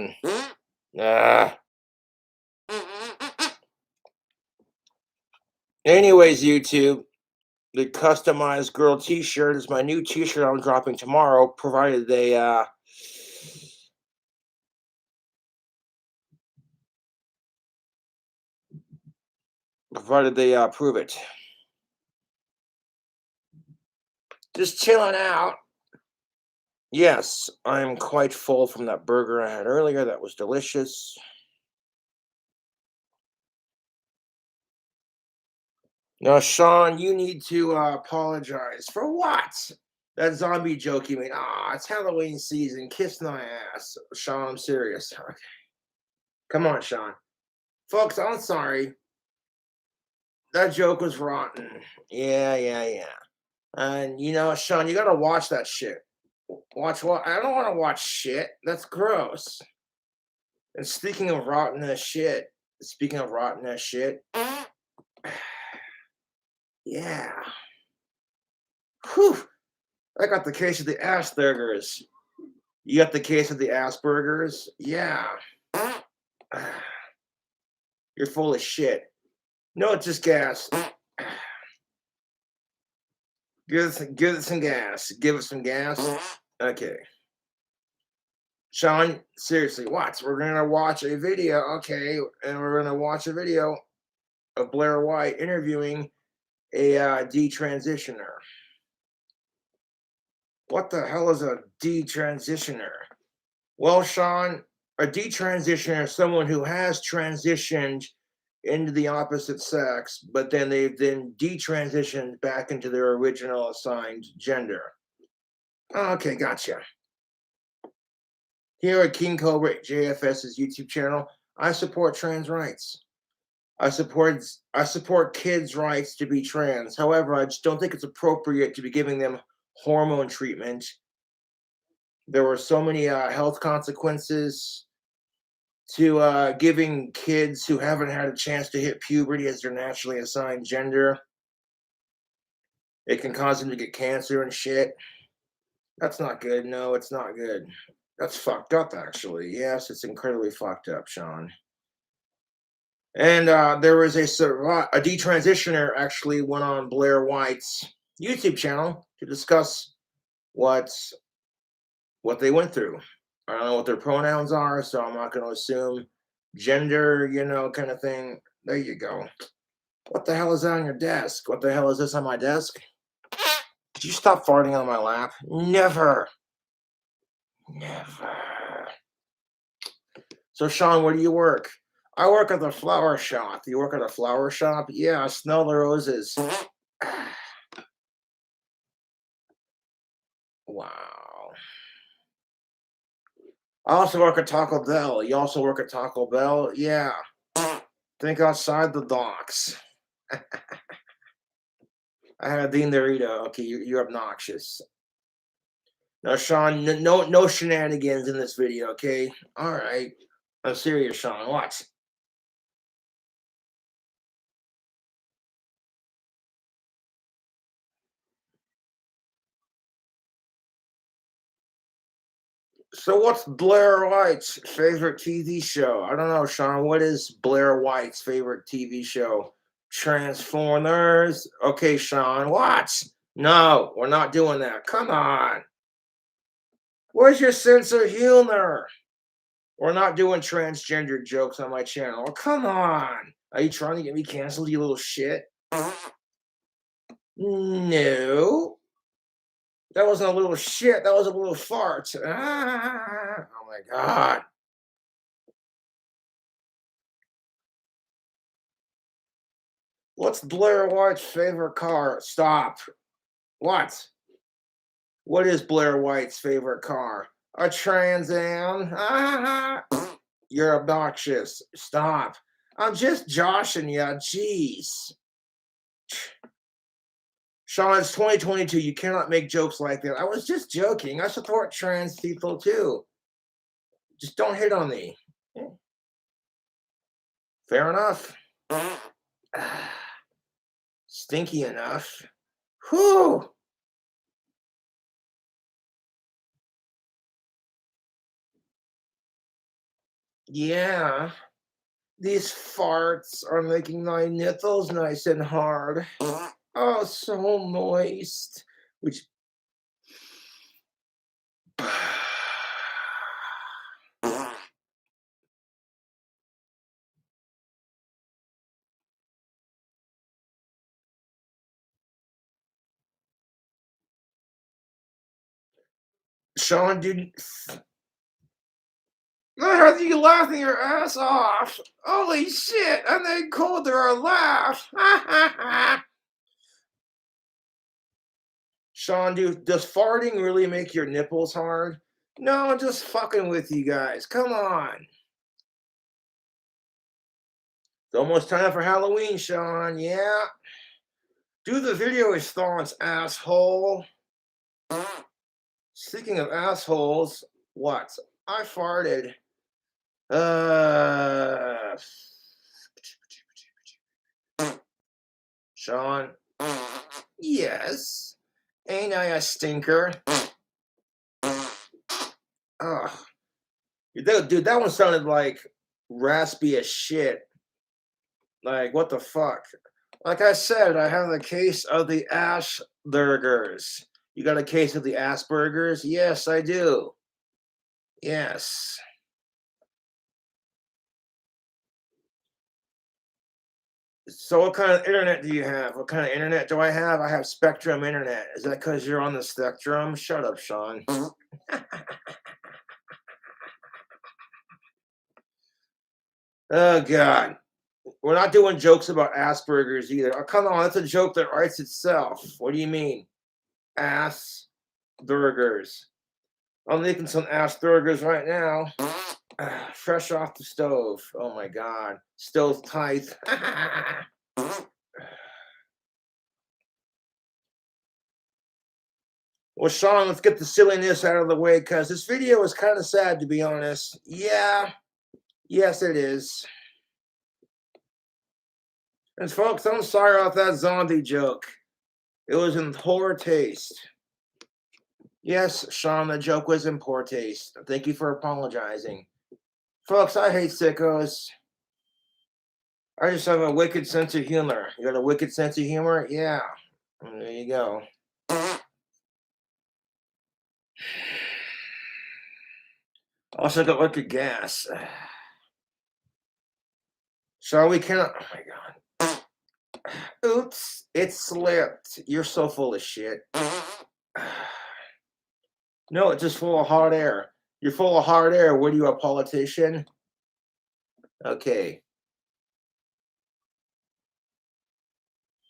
Sean. Ah. Anyways, YouTube, the customized girl T-shirt is my new T-shirt I'm dropping tomorrow, provided they approve it. Just chilling out. Yes, I'm quite full from that burger I had earlier. That was delicious. Now, Sean, you need to apologize for what? That zombie joke you made. Ah, it's Halloween season. Kiss my ass. Sean, I'm serious. Okay. Come on, Sean. Folks, I'm sorry. That joke was rotten. Yeah. And you know, Sean, you gotta watch that shit. Watch what? I don't want to watch shit. That's gross. And speaking of rotten ass shit, yeah. Whew. I got the case of the Asperger's. You got the case of the Asperger's? Yeah. You're full of shit. No, it's just gas. Give it some gas. Give it some gas. Okay. Sean, seriously, what? We're gonna watch a video, okay, and we're gonna watch a video of Blair White interviewing a detransitioner. What the hell is a detransitioner? Well, Sean, a detransitioner is someone who has transitioned into the opposite sex, but then they've detransitioned back into their original assigned gender. Okay, gotcha. Here at King Cobra JFS's YouTube channel, I support trans rights. I support kids' rights to be trans. However, I just don't think it's appropriate to be giving them hormone treatment. There were so many health consequences to giving kids who haven't had a chance to hit puberty as their naturally assigned gender. It can cause them to get cancer and shit. That's not good. No, it's not good. That's fucked up, actually. Yes, it's incredibly fucked up, Sean. And there was a detransitioner actually went on Blair White's YouTube channel to discuss what they went through. I don't know what their pronouns are, so I'm not going to assume gender, kind of thing. There you go. What the hell is that on your desk? What the hell is this on my desk? Did you stop farting on my lap? Never. So, Sean, where do you work? I work at the flower shop. You work at a flower shop? Yeah, I smell the roses. Wow. I also work at Taco Bell. You also work at Taco Bell? Yeah. Think outside the box. I had a Dean Dorito. Okay, you're obnoxious. Now, Sean, no shenanigans in this video, okay? All right. I'm serious, Sean. What? So what's Blair White's favorite TV show? I don't know, Sean. What is Blair White's favorite TV show? Transformers? Okay, Sean. What? No, we're not doing that. Come on. Where's your sense of humor? We're not doing transgender jokes on my channel. Oh, come on. Are you trying to get me canceled, you little shit? No. That wasn't a little shit. That was a little fart. Ah, oh my God. What's Blair White's favorite car? Stop. What? What is Blair White's favorite car? A Trans Am? Ah, you're obnoxious. Stop. I'm just joshing you. Jeez. Sean, it's 2022. You cannot make jokes like that. I was just joking. I support trans people too. Just don't hit on me. Fair enough. Stinky enough. Whew. Yeah. These farts are making my nipples nice and hard. Oh, so moist. Which Sean, dude, I heard you laughing your ass off. Holy shit! And they called her a laugh. Sean, dude, does farting really make your nipples hard? No, I'm just fucking with you guys. Come on. It's almost time for Halloween, Sean. Yeah. Do the video response, asshole. Speaking of assholes, what? I farted. Uh, Sean. Yes. Ain't I a stinker? Ugh. Dude, that one sounded like raspy as shit. Like, what the fuck? Like I said, I have a case of the Asperger's. You got a case of the Asperger's? Yes, I do. Yes. So what kind of internet do you have? What kind of internet do I have? I have Spectrum internet. Is that because you're on the spectrum? Shut up, Sean. Oh, God. We're not doing jokes about Asperger's either. Oh, come on, that's a joke that writes itself. What do you mean? Ass burgers. I'm making some ass burgers right now. Fresh off the stove. Oh my God. Stove tight. Well, Sean, let's get the silliness out of the way because this video is kind of sad, to be honest. Yeah. Yes, it is. And folks, I'm sorry about that zombie joke. It was in poor taste. Yes, Sean, the joke was in poor taste. Thank you for apologizing. Folks, I hate sickos. I just have a wicked sense of humor. You got a wicked sense of humor? Yeah. There you go. Also got wicked gas. So we cannot. Oh my God. Oops, it slipped. You're so full of shit. No, it's just full of hot air. You're full of hot air. What are you, a politician? Okay.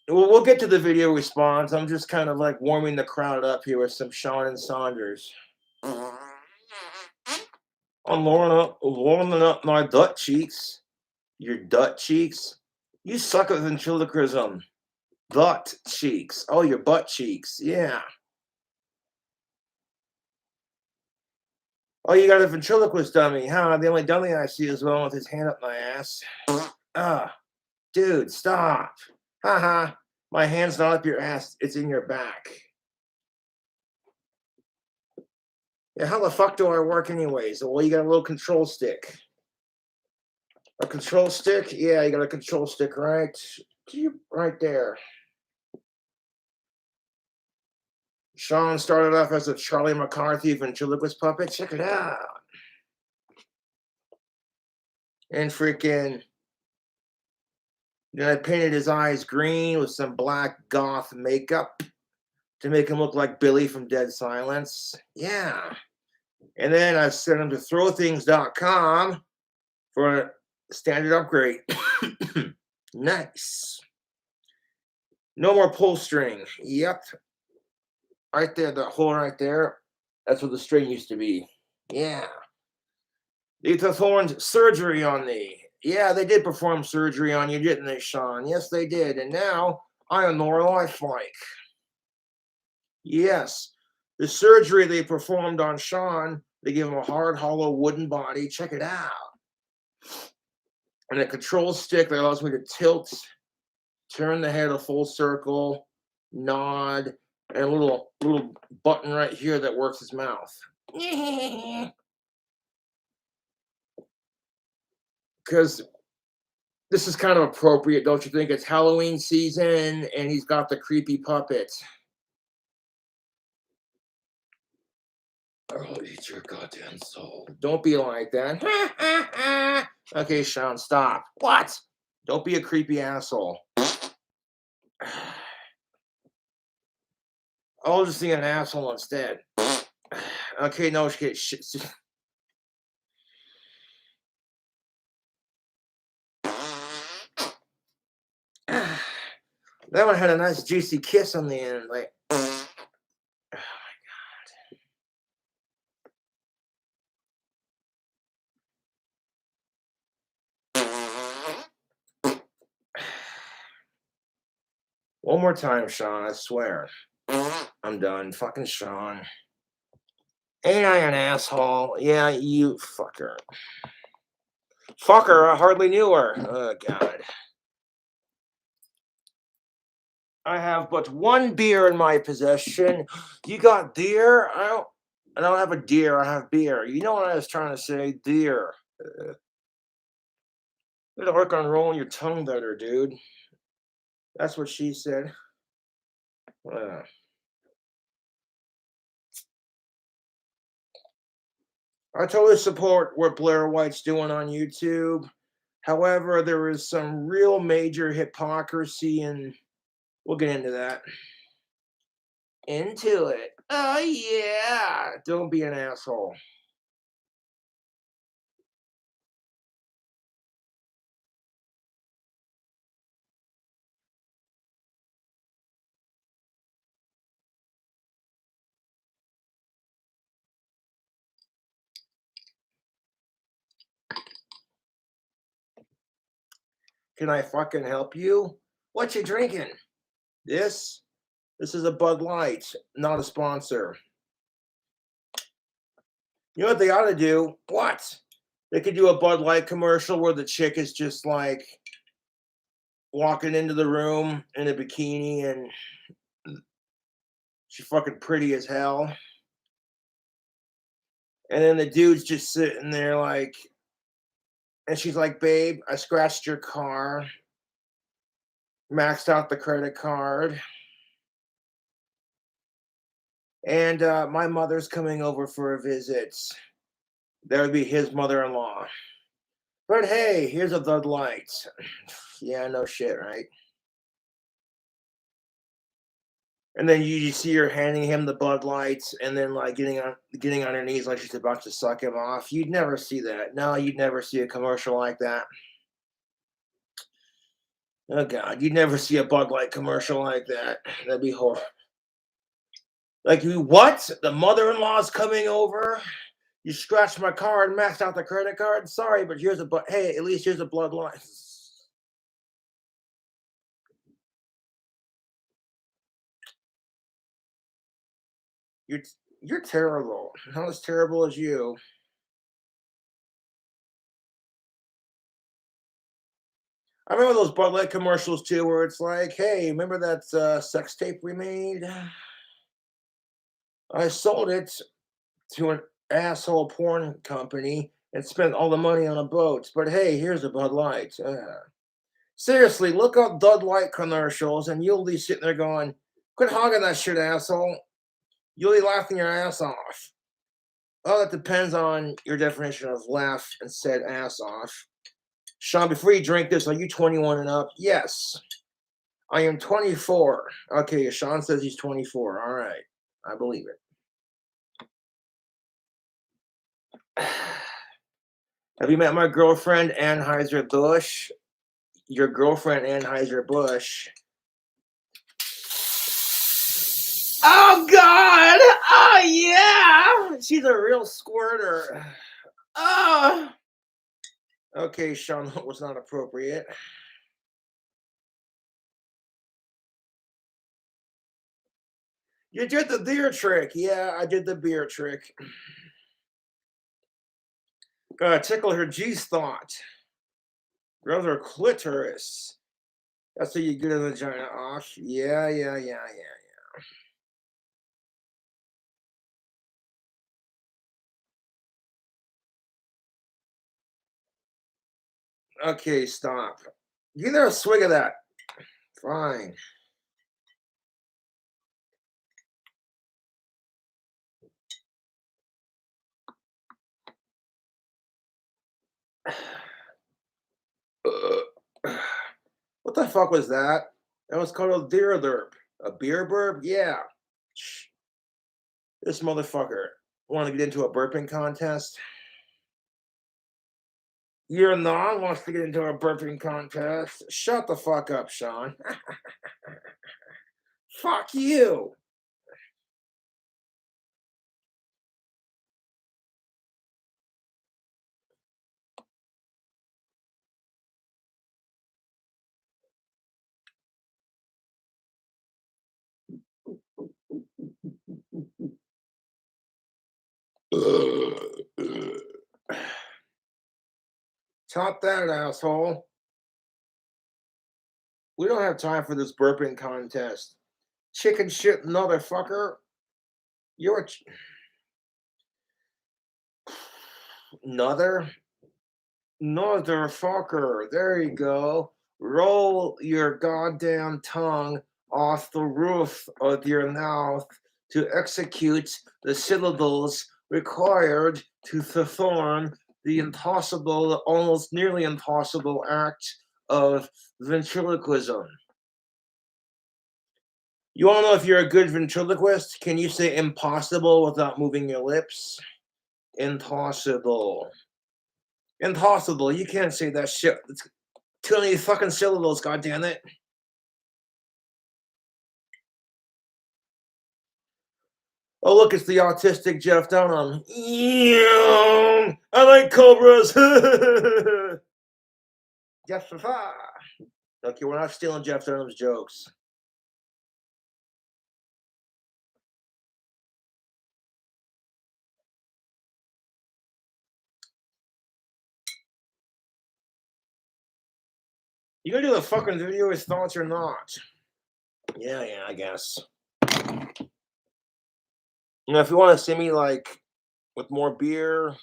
We'll get to the video response. I'm just kind of like warming the crowd up here with some Sean and Saunders. I'm warming up my butt cheeks. Your butt cheeks? You suck at ventriloquism. Butt cheeks. Oh, your butt cheeks. Yeah. Oh, you got a ventriloquist dummy, huh? The only dummy I see is the one with his hand up my ass. Dude, stop. Haha. My hand's not up your ass. It's in your back. Yeah, how the fuck do I work anyways? Well, you got a little control stick. A control stick? Yeah, you got a control stick right there. Sean started off as a Charlie McCarthy ventriloquist puppet. Check it out. And freaking, I painted his eyes green with some black goth makeup to make him look like Billy from Dead Silence. Yeah. And then I sent him to throwthings.com for a standard upgrade. Nice. No more pull string. Yep. Right there, the hole right there. That's where the string used to be. Yeah. They performed surgery on me. Yeah, they did perform surgery on you, didn't they, Sean? Yes, they did. And now I am more lifelike. Yes. The surgery they performed on Sean, they gave him a hard, hollow wooden body. Check it out. And a control stick that allows me to tilt, turn the head a full circle, nod, and a little button right here that works his mouth. because this is kind of appropriate, don't you think? It's Halloween season, and he's got the creepy puppet. I'll eat your goddamn soul. Don't be like that. Okay, Sean, stop. What? Don't be a creepy asshole. I'll just be an asshole instead. Okay, no shit. That one had a nice juicy kiss on the end, like. One more time, Sean, I swear. I'm done. Fucking Sean. Ain't I an asshole? Yeah, you fucker. Fucker, I hardly knew her. Oh, God. I have but one beer in my possession. You got deer? I don't have a deer, I have beer. You know what I was trying to say? Deer. You gotta work on rolling your tongue better, dude. That's what she said. Uh, I totally support what Blair White's doing on YouTube. However, there is some real major hypocrisy, and we'll get into that. Into it. Oh, yeah. Don't be an asshole. Can I fucking help you? What you drinking? This? This is a Bud Light, not a sponsor. You know what they ought to do? What? They could do a Bud Light commercial where the chick is just like walking into the room in a bikini and she's fucking pretty as hell. And then the dude's just sitting there like, and she's like, babe, I scratched your car, maxed out the credit card, and my mother's coming over for a visit. That would be his mother in law. But hey, here's a Bud Light. Yeah, no shit, right? And then you see her handing him the Bud Lights, and then like getting on her knees like she's about to suck him off. You'd never see that. No, you'd never see a commercial like that. Oh God, you'd never see a Bud Light commercial like that. That'd be horrible. Like you, what? The mother-in-law's coming over. You scratched my card, maxed out the credit card. Sorry, but here's a but. Hey, at least here's a Bud Light. You're you're terrible. Not as terrible as you. I remember those Bud Light commercials too, where it's like, "Hey, remember that sex tape we made? I sold it to an asshole porn company and spent all the money on a boat. But hey, here's a Bud Light." Seriously, look up Bud Light commercials, and you'll be sitting there going, "Quit hogging that shit, asshole." You'll be laughing your ass off. Well, that depends on your definition of laugh and said ass off. Sean, before you drink this, are you 21 and up? Yes. I am 24. Okay, Sean says he's 24. All right. I believe it. Have you met my girlfriend, Anheuser-Busch? Your girlfriend, Anheuser-Busch. Oh, God. Oh, yeah. She's a real squirter. Oh. Okay, Sean, that was not appropriate. You did the beer trick. Yeah, I did the beer trick. Gotta tickle her G spot. Grab her clitoris. That's how you get a vagina off. Yeah, yeah, yeah, yeah. Okay, stop. Give there a swig of that. Fine. What the fuck was that? That was called a beer derp. A beer burp? Yeah. This motherfucker want to get into a burping contest? Your non wants to get into a burping contest. Shut the fuck up, Sean. Fuck you. Top that, asshole. We don't have time for this burping contest. Chicken shit motherfucker. You're a another motherfucker. There you go. Roll your goddamn tongue off the roof of your mouth to execute the syllables required to perform the impossible, almost nearly impossible act of ventriloquism. You want to know if you're a good ventriloquist? Can you say impossible without moving your lips? Impossible. Impossible. You can't say that shit. It's too many fucking syllables, goddammit. Oh, look, it's the autistic Jeff Dunham. I like cobras. Jeff, okay, we're not stealing Jeff Dunham's jokes. You gonna do the fucking video with thoughts or not? Yeah, I guess. You know, if you want to see me like with more beer,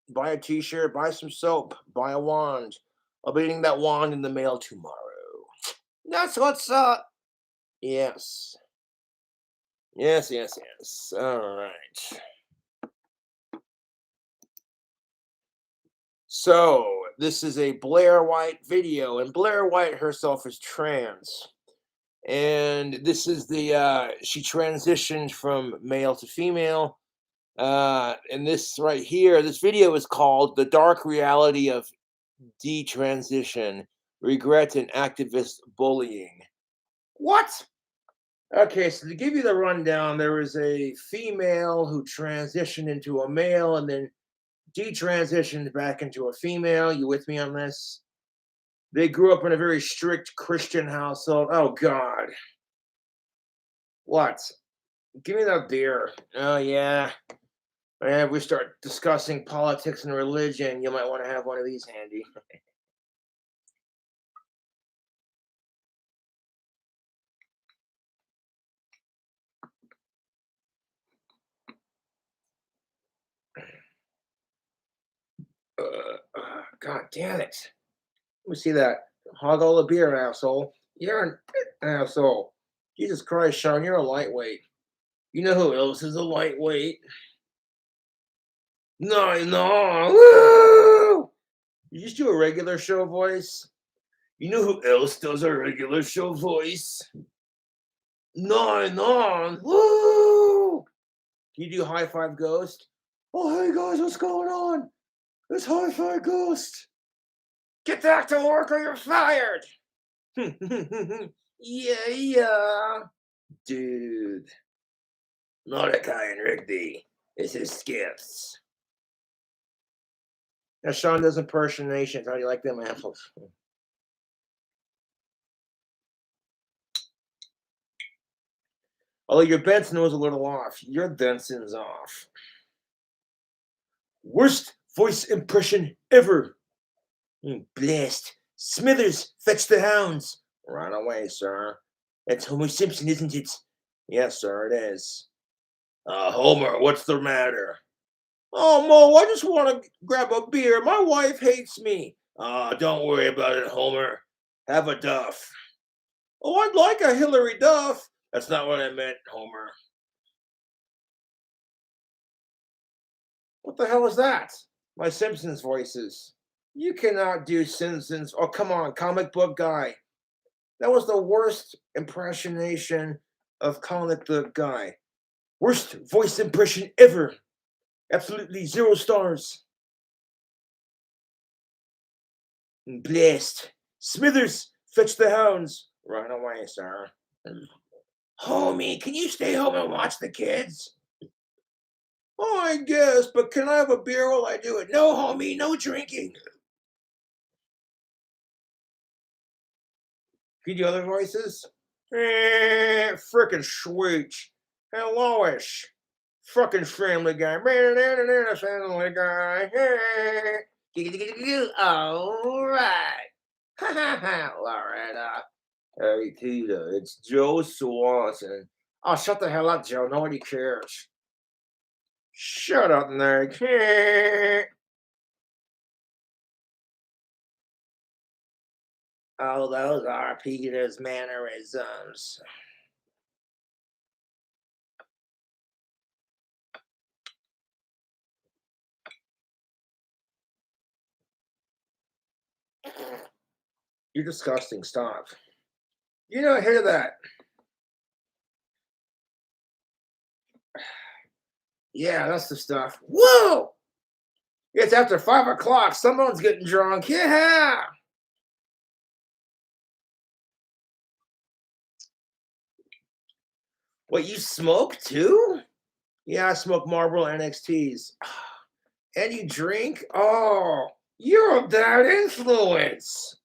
buy a t-shirt, buy some soap, buy a wand. I'll be getting that wand in the mail tomorrow. That's what's up. Yes. Yes. All right. So, this is a Blair White video, and Blair White herself is trans. And this is the she transitioned from male to female. And this right here, this video is called "The Dark Reality of Detransition: Regret and Activist Bullying." What? Okay, so to give you the rundown, there was a female who transitioned into a male and then detransitioned back into a female. You with me on this? They grew up in a very strict Christian household. Oh God. What? Give me that beer. Oh yeah. And if we start discussing politics and religion, you might want to have one of these handy. God damn it. Let me see that. Hog all the beer, asshole. You're an asshole. Jesus Christ, Sean, you're a lightweight. You know who else is a lightweight? No. Woo! You just do a regular show voice. You know who else does a regular show voice? No. Woo! Can you do High Five Ghost? Oh, hey guys, what's going on? It's High Five Ghost. Get back to work or you're fired. Yeah. Dude. Mordecai and Rigby. This is Skips. Now, Sean does impersonations. How do you like them apples? Although your Benson was a little off. Your Benson's off. Worst voice impression ever. Blast. Smithers, fetch the hounds. Right away, sir. That's Homer Simpson, isn't it? Yes, sir, it is. Homer, what's the matter? Oh, Mo, I just want to grab a beer. My wife hates me. Don't worry about it, Homer. Have a Duff. Oh, I'd like a Hillary Duff. That's not what I meant, Homer. What the hell is that? My Simpsons voices. You cannot do Simpsons. Oh, come on, comic book guy. That was the worst impersonation of comic book guy. Worst voice impression ever. Absolutely 0 stars. Blessed. Smithers, fetch the hounds. Run away, sir. Homie, can you stay home and watch the kids? Oh, I guess, but can I have a beer while I do it? No, homie, no drinking. Can you do other voices? Frickin' Schwooch. Hello-ish. Fucking Family Guy. Family Guy. All right. Loretta. Hey, Peter, it's Joe Swanson. Oh, shut the hell up, Joe. Nobody cares. Shut up, Nick. Oh, those are Peter's mannerisms. You're disgusting. Stop. You don't hear that. Yeah, that's the stuff. Whoa! It's after 5 o'clock. Someone's getting drunk. Yeah! What, you smoke too? Yeah, I smoke Marlboro NXTs. And you drink? Oh, you're a bad influence.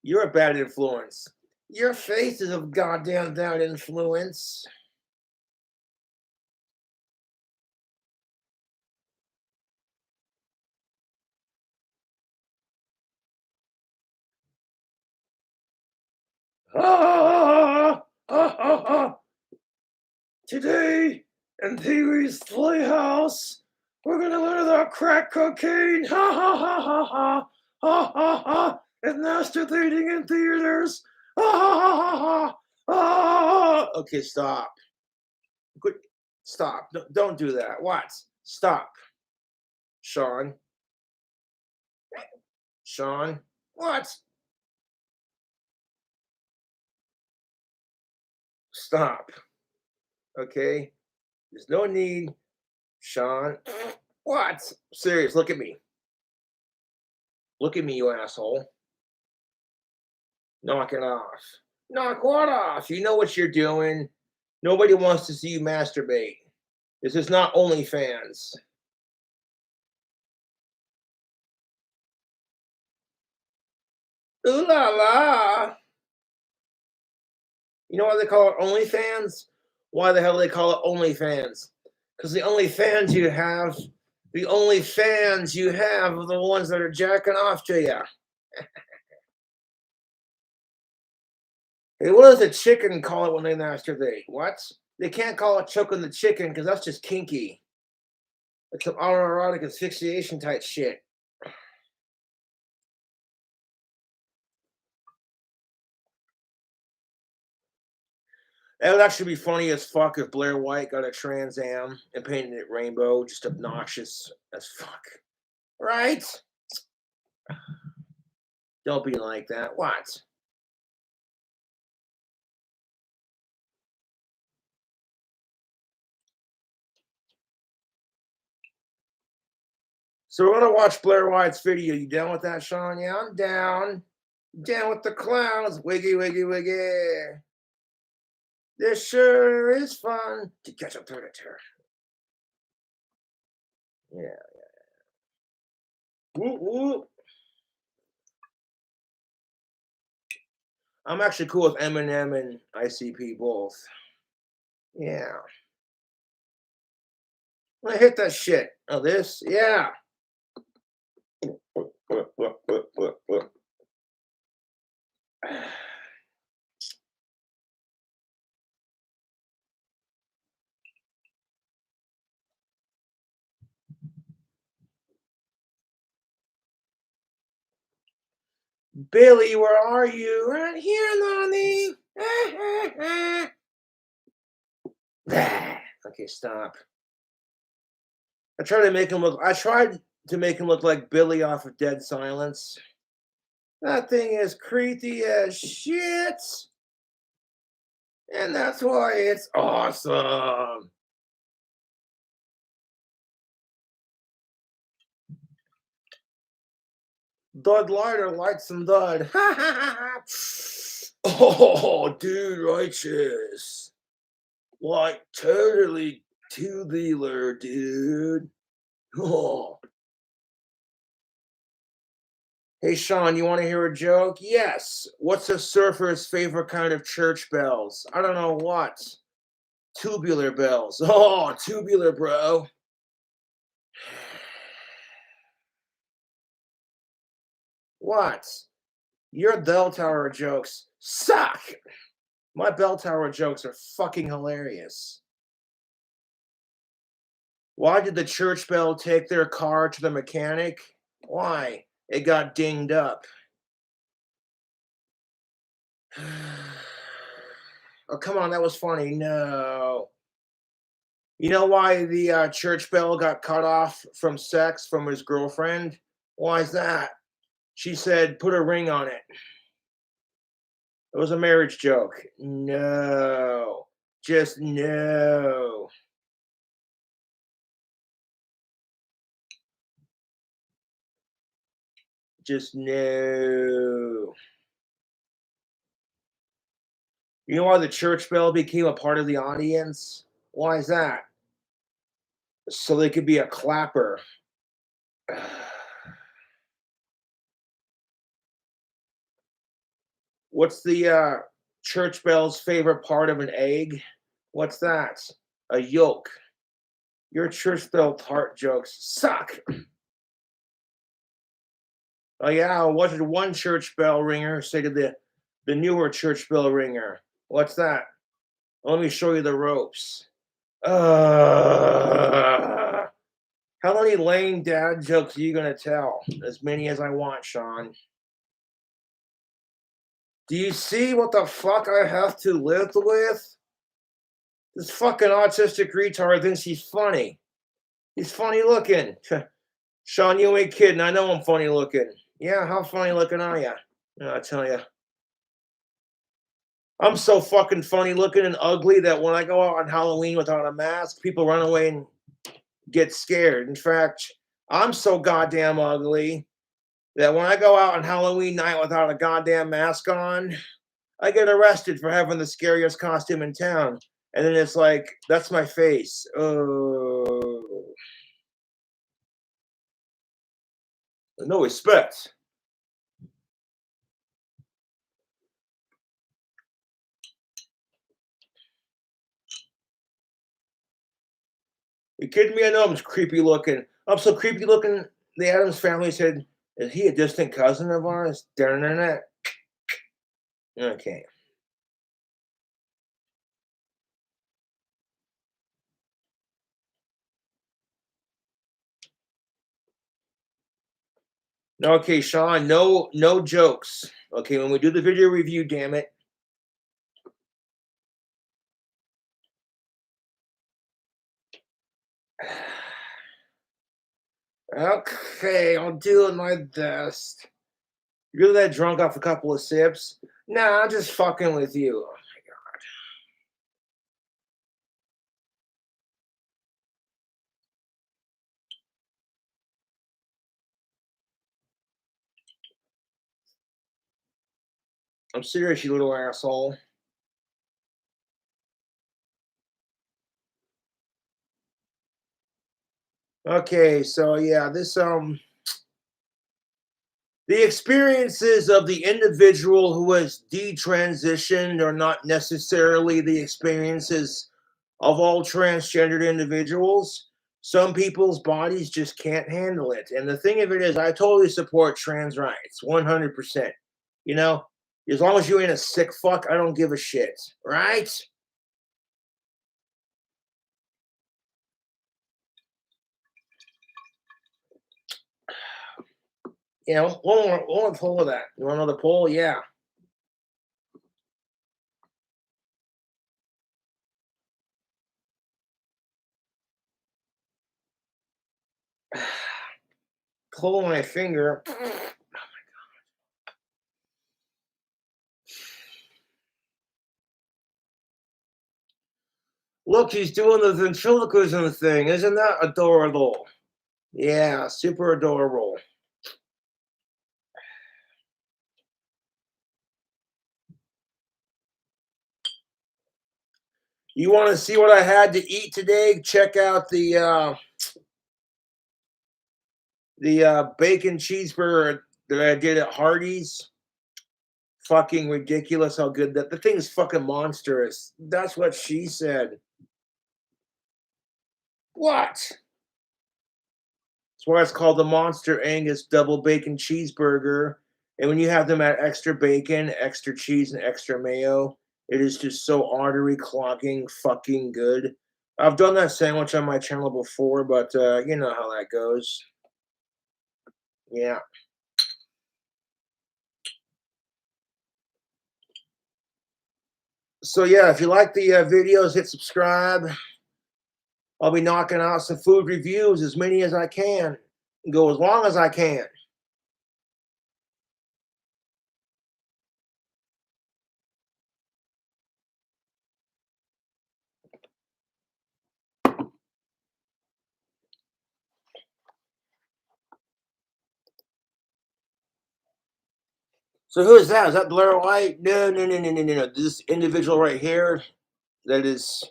You're a bad influence. Your face is a goddamn bad influence. Ah, ah, ah, ah. Today in Pee Wee's Playhouse, we're gonna learn about crack cocaine. Ha ha ha ha ha ha ha ha. And masturbating in theaters. Ha ha ha ha ha. Ah. Okay, stop. Good. Stop. Don't do that. What? Stop. Sean. Sean. What? Stop. Okay. There's no need. Sean. What? Serious. Look at me. Look at me, you asshole. Knock it off. Knock what off? You know what you're doing. Nobody wants to see you masturbate. This is not OnlyFans. Ooh la la. You know why they call it OnlyFans? Why the hell do they call it OnlyFans? Because the only fans you have are the ones that are jacking off to you. Hey, what does a chicken call it when they masturbate? What? They can't call it choking the chicken because that's just kinky. It's some autoerotic asphyxiation type shit. That would actually be funny as fuck if Blair White got a Trans Am and painted it rainbow, just obnoxious as fuck. Right? Don't be like that. What? So we're gonna watch Blair White's video. You down with that, Sean? Yeah, I'm down. Down with the clowns. Wiggy, wiggy, wiggy. This sure is fun to catch a predator. Yeah. Whoop, whoop. I'm actually cool with Eminem and ICP both. Yeah. I hit that shit. Oh, this? Yeah. Billy, where are you? Right here, Lonnie. Okay, stop. I tried to make him look. I tried to make him look like Billy off of Dead Silence. That thing is creepy as shit, and that's why it's awesome. Dud Lighter lights some dud. Oh, dude, righteous. Like, totally tubular, dude. Oh. Hey, Sean, you want to hear a joke? Yes. What's a surfer's favorite kind of church bells? I don't know what. Tubular bells. Oh, tubular, bro. What? Your bell tower jokes suck. My bell tower jokes are fucking hilarious. Why did the church bell take their car to the mechanic? Why? It got dinged up. Oh, come on, that was funny. No. You know why the church bell got cut off from sex from his girlfriend? Why is that? She said, put a ring on it. It was a marriage joke. No. Just no. Just no. You know why the church bell became a part of the audience? Why is that? So they could be a clapper. What's the church bell's favorite part of an egg? What's that? A yolk. Your church bell tart jokes suck. Oh yeah, what did one church bell ringer say to the newer church bell ringer? What's that? Let me show you the ropes. How many lame dad jokes are you gonna tell? As many as I want, Sean. Do you see what the fuck I have to live with? This fucking autistic retard thinks he's funny. He's funny looking. Sean, you ain't kidding. I know I'm funny looking. Yeah, how funny looking are you? I tell you. I'm so fucking funny looking and ugly that when I go out on Halloween without a mask, people run away and get scared. In fact, I'm so goddamn ugly that when I go out on Halloween night without a goddamn mask on, I get arrested for having the scariest costume in town. And then it's like, that's my face. Oh, no respect. You kidding me? I know I'm creepy looking. I'm so creepy looking. The Adams family said, "Is he a distant cousin of ours?" Darn. Okay. Okay, Sean. No jokes. Okay, when we do the video review, damn it. Okay, I'll do my best. You're that drunk off a couple of sips? Nah, I'm just fucking with you. I'm serious, you little asshole. Okay, so yeah, the experiences of the individual who has detransitioned are not necessarily the experiences of all transgendered individuals. Some people's bodies just can't handle it. And the thing of it is, I totally support trans rights, 100%. You know, as long as you ain't a sick fuck, I don't give a shit, right? You know, one more pull of that. You want another pull? Yeah. Pull my finger. Look, he's doing the ventriloquism thing. Isn't that adorable? Yeah, super adorable. You want to see what I had to eat today? Check out the bacon cheeseburger that I did at Hardee's. Fucking ridiculous how good that the thing's fucking monstrous. That's what she said. What? That's why it's called the Monster Angus Double Bacon Cheeseburger. And when you have them at extra bacon, extra cheese, and extra mayo, it is just so artery clogging fucking good. I've done that sandwich on my channel before, but you know how that goes. Yeah. So yeah, if you like the videos, hit subscribe. I'll be knocking out some food reviews, as many as I can. Go as long as I can. So who is that? Is that Blair White? No, no, no, no, no, no, no. This individual right here that is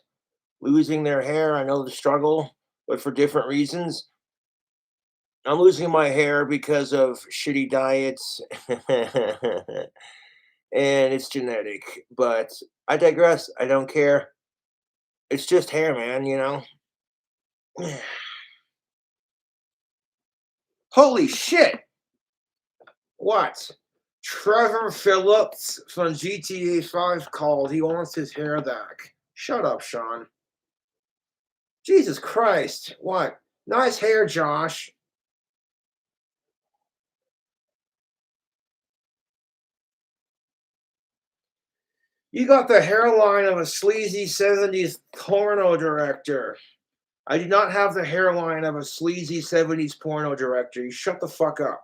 losing their hair. I know the struggle, but for different reasons. I'm losing my hair because of shitty diets, and it's genetic. But I digress. I don't care. It's just hair, man. You know. Holy shit! What? Trevor Phillips from GTA 5 called. He wants his hair back. Shut up, Sean. Jesus Christ. What? Nice hair, Josh. You got the hairline of a sleazy 70s porno director. I do not have the hairline of a sleazy 70s porno director. You shut the fuck up.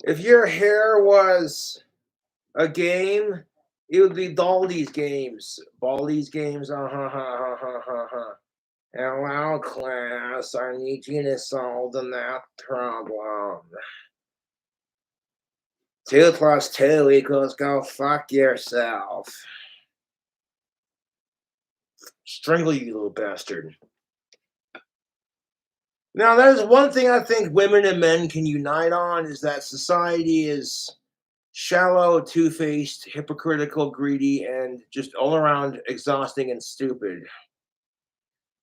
If your hair was a game, it would be Baldi's games. Baldi's games. Hello, class. I need you to solve the math problem. 2 plus 2 equals go fuck yourself. Strangle you, little bastard. Now, there's one thing I think women and men can unite on is that society is shallow, two-faced, hypocritical, greedy, and just all around exhausting and stupid.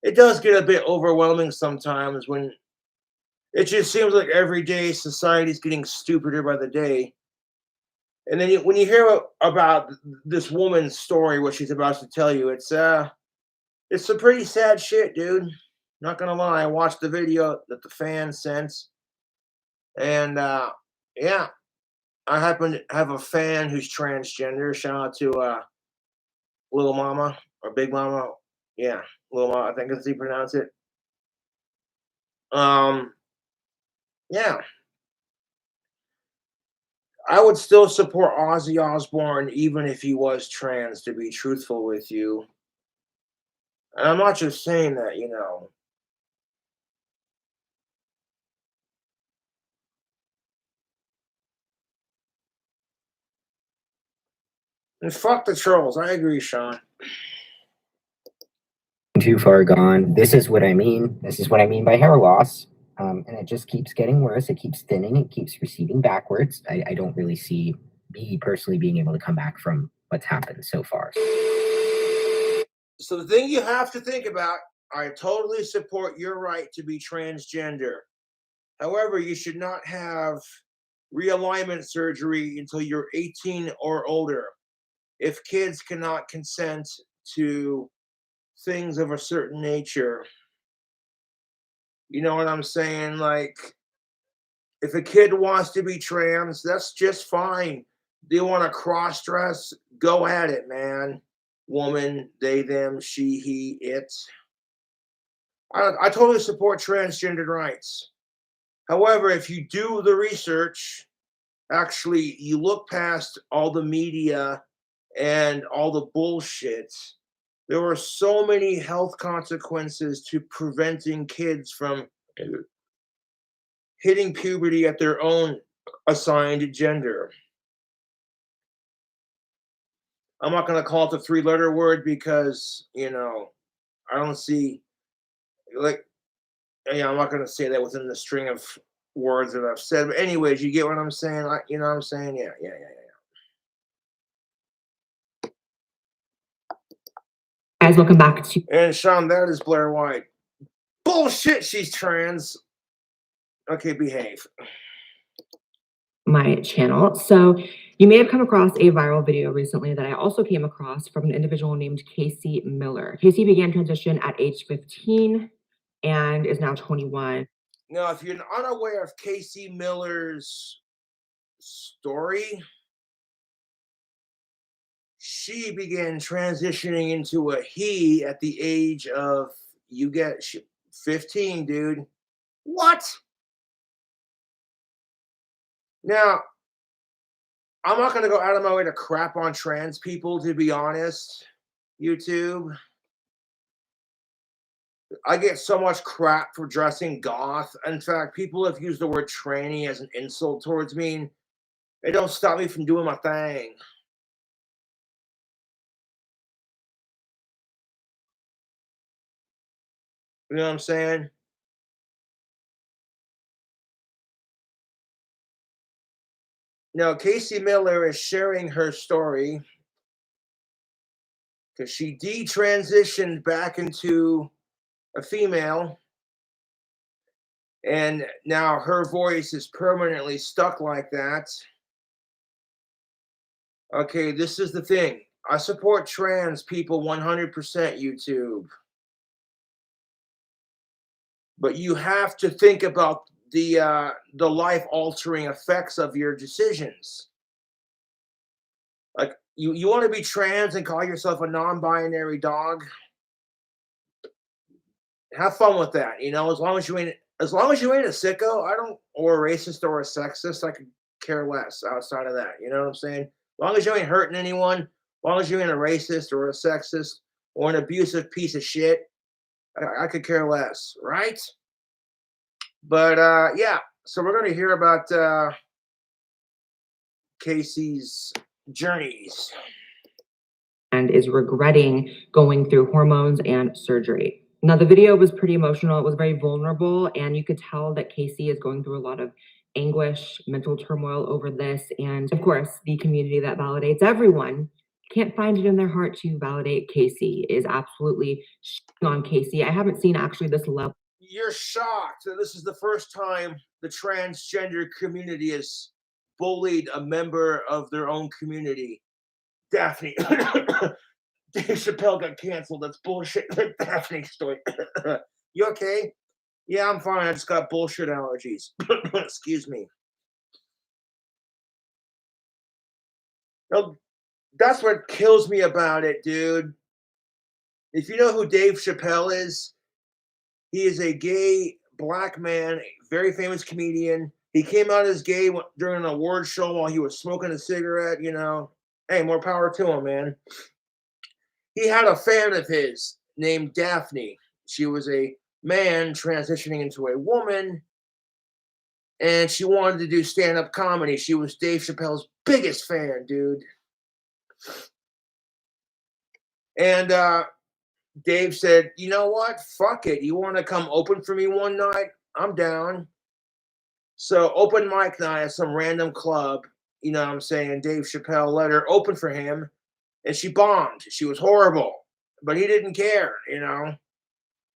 It does get a bit overwhelming sometimes when it just seems like every day society's getting stupider by the day. And then when you hear about this woman's story, what she's about to tell you, it's some pretty sad shit, dude. Not gonna lie, I watched the video that the fan sent, and yeah, I happen to have a fan who's transgender. Shout out to Little Mama or Big Mama. Yeah, Little Mama, I think that's how you pronounce it. Um, yeah, I would still support Ozzy Osbourne even if he was trans, to be truthful with you. And I'm not just saying that, you know. And fuck the trolls. I agree, Sean. Too far gone. This is what I mean. This is what I mean by hair loss. And it just keeps getting worse. It keeps thinning. It keeps receding backwards. I don't really see me personally being able to come back from what's happened so far. So the thing you have to think about, I totally support your right to be transgender. However, you should not have realignment surgery until you're 18 or older. if kids cannot consent to things of a certain nature. You know what I'm saying? Like, if a kid wants to be trans, that's just fine. They want to cross dress, go at it, man. Woman, they, them, she, he, it. I totally support transgender rights. However, if you do the research, actually, you look past all the media and all the bullshit. There were so many health consequences to preventing kids from hitting puberty at their own assigned gender. I'm not going to call it the three-letter word because, I don't see, like, yeah, I'm not going to say that within the string of words that I've said. But anyways, you get what I'm saying? You know what I'm saying? Yeah, yeah, yeah, Guys, welcome back to yeah. And Sean, that is Blair White. Bullshit, she's trans. Okay, behave. my channel. So you may have come across a viral video recently that I also came across from an individual named Casey Miller. Casey began transition at age 15 and is now 21. Now, if you're unaware of Casey Miller's story, she began transitioning into a he at the age of, 15, dude. What? Now, I'm not going to go out of my way to crap on trans people, to be honest, YouTube. I get so much crap for dressing goth. In fact, people have used the word tranny as an insult towards me. It don't stop me from doing my thing. You know what I'm saying? Now, Casey Miller is sharing her story because she detransitioned back into a female, and now her voice is permanently stuck like that. Okay, this is the thing. I support trans people 100%, YouTube. But you have to think about the life-altering effects of your decisions. Like, you want to be trans and call yourself a non-binary dog? Have fun with that, as long as you ain't a sicko, or a racist or a sexist, I could care less outside of that. You know what I'm saying? As long as you ain't hurting anyone, as long as you ain't a racist or a sexist or an abusive piece of shit, I could care less, right? But yeah, so we're going to hear about Casey's journeys. And is regretting going through hormones and surgery. Now, the video was pretty emotional. It was very vulnerable, and you could tell that Casey is going through a lot of anguish, mental turmoil over this. And of course, the community that validates everyone can't find it in their heart to validate Casey, is absolutely on Casey. I haven't seen actually this level. You're shocked that this is the first time the transgender community has bullied a member of their own community. Daphne. Dave Chappelle got canceled. That's bullshit. Daphne story. You okay? Yeah, I'm fine. I just got bullshit allergies. Excuse me. No, that's what kills me about it, dude. If you know who Dave Chappelle is, he is a gay black man, a very famous comedian. He came out as gay during an award show while he was smoking a cigarette, Hey, more power to him, man. He had a fan of his named Daphne. She was a man transitioning into a woman, and she wanted to do stand-up comedy. She was Dave Chappelle's biggest fan, dude. And Dave said, you know what? Fuck it. You want to come open for me one night? I'm down. So open mic night at some random club, you know what I'm saying? Dave Chappelle let her open for him, and she bombed. She was horrible, but he didn't care, And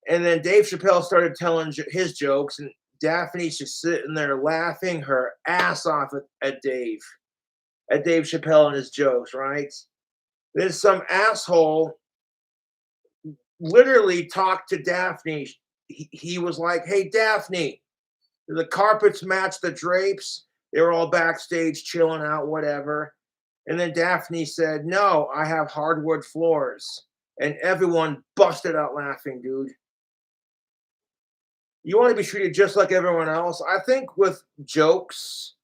then Dave Chappelle started telling his jokes, and Daphne's just sitting there laughing her ass off at Dave Chappelle and his jokes, right? Then some asshole literally talked to Daphne. He was like, "Hey, Daphne, the carpets match the drapes." They were all backstage chilling out, whatever. And then Daphne said, "No, I have hardwood floors." And everyone busted out laughing, dude. You want to be treated just like everyone else. I think with jokes,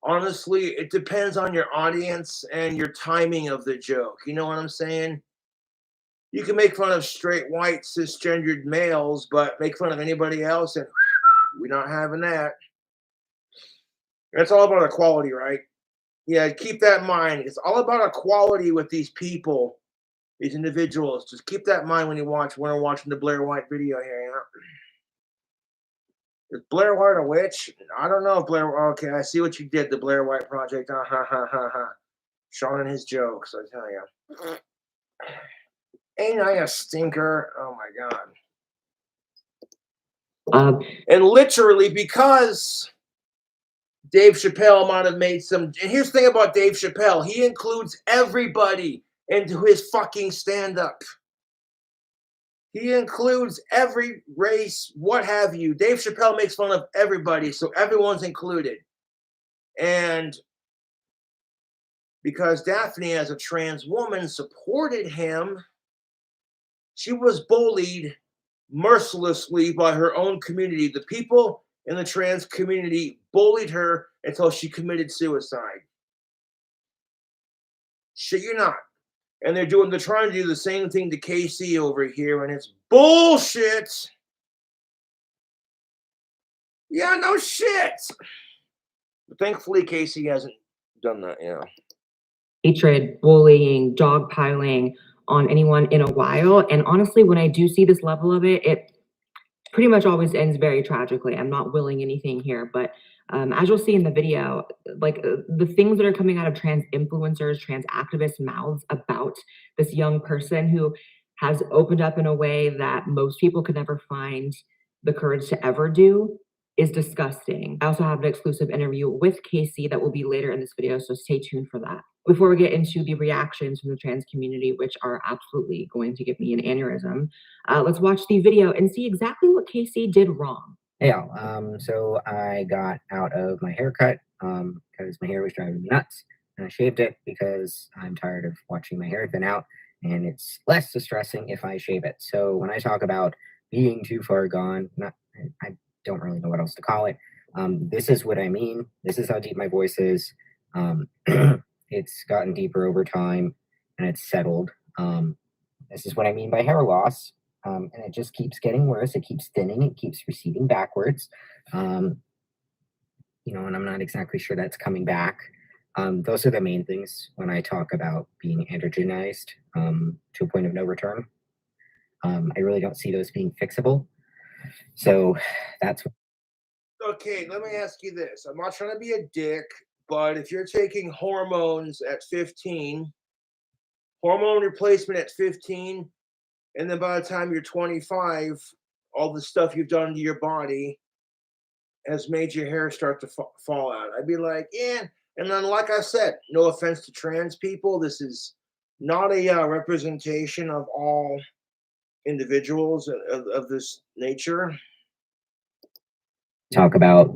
honestly, it depends on your audience and your timing of the joke. You know what I'm saying? You can make fun of straight white cisgendered males, but make fun of anybody else, and we're not having that. It's all about equality, right? Yeah, keep that in mind. It's all about equality with these people, these individuals. Just keep that in mind when we're watching the Blair White video here. You know? Is Blair White a witch? I don't know if Blair. Okay, I see what you did. The Blair White Project. Ha ha ha ha ha. Sean and his jokes. I tell you. Ain't I a stinker? Oh my god. And literally, because Dave Chappelle might have made some. And here's the thing about Dave Chappelle: he includes everybody into his fucking stand-up. He includes every race, what have you. Dave Chappelle makes fun of everybody, so everyone's included. And because Daphne, as a trans woman, supported him, she was bullied mercilessly by her own community. The people in the trans community bullied her until she committed suicide. Shit, you're not. And they're trying to do the same thing to KC over here, and it's bullshit. Yeah, no shit. But thankfully, Casey hasn't done that, you know. Hatred, bullying, dogpiling on anyone in a while. And honestly, when I do see this level of it, it pretty much always ends very tragically. I'm not willing anything here, but as you'll see in the video, like the things that are coming out of trans influencers, trans activists' mouths about this young person who has opened up in a way that most people could never find the courage to ever do is disgusting. I also have an exclusive interview with Casey that will be later in this video, so stay tuned for that. Before we get into the reactions from the trans community, which are absolutely going to give me an aneurysm, let's watch the video and see exactly what Casey did wrong. Hey y'all, so I got out of my haircut because my hair was driving me nuts, and I shaved it because I'm tired of watching my hair thin out, and it's less distressing if I shave it. So when I talk about being too far gone, I don't really know what else to call it. This is what I mean. This is how deep my voice is. It's gotten deeper over time, and it's settled. This is what I mean by hair loss. And it just keeps getting worse. It keeps thinning. It keeps receding backwards. And I'm not exactly sure that's coming back. Those are the main things when I talk about being androgenized to a point of no return. I really don't see those being fixable. So that's okay. Let me ask you this. I'm not trying to be a dick, but if you're taking hormones at 15, hormone replacement at 15, and then by the time you're 25, all the stuff you've done to your body has made your hair start to fall out. I'd be like, yeah. And then, like I said, no offense to trans people, this is not a representation of all individuals of this nature. talk about,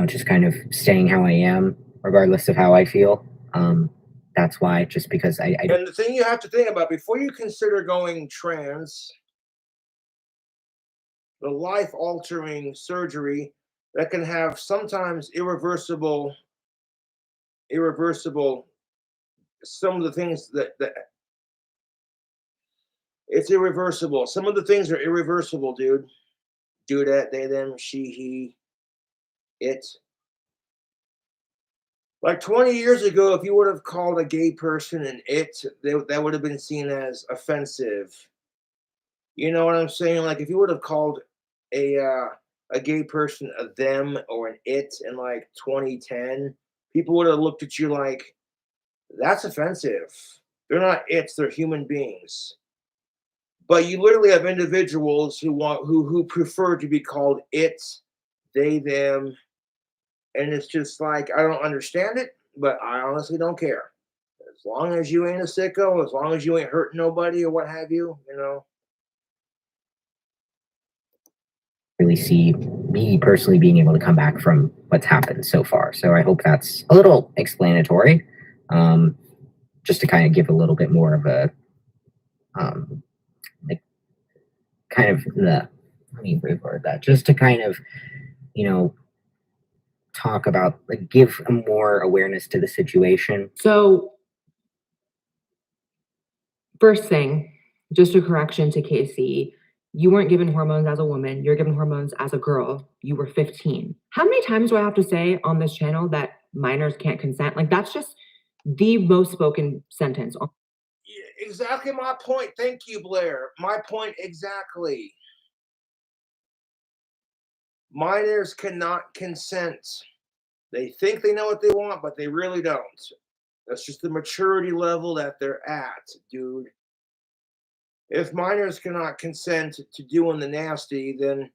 just kind of staying how I am, regardless of how I feel. That's why, just because I And the thing you have to think about before you consider going trans, the life-altering surgery that can have sometimes irreversible, some of the things that it's irreversible. Some of the things are irreversible, dude. Do that, they, them, she, he, it. Like 20 years ago, if you would have called a gay person an it, that would have been seen as offensive. You know what I'm saying? Like if you would have called a gay person a them or an it in like 2010, people would have looked at you like, that's offensive. They're not its, they're human beings. But you literally have individuals who prefer to be called it, they, them, and it's just like I don't understand it, but I honestly don't care. As long as you ain't a sicko, as long as you ain't hurting nobody or what have you, you know. Really see me personally being able to come back from what's happened so far. So I hope that's a little explanatory, just to kind of give a little bit more of a like kind of the let me reword that, just to kind of, you know, talk about, like, give more awareness to the situation. So first thing, just a correction to Casey. You weren't given hormones as a woman. You're given hormones as a girl. You were 15. How many times do I have to say on this channel that minors can't consent? Like, that's just the most spoken sentence. Yeah, exactly my point. Thank you, Blair. My point exactly. Minors cannot consent. They think they know what they want, but they really don't. That's just the maturity level that they're at, dude. If minors cannot consent to doing the nasty, then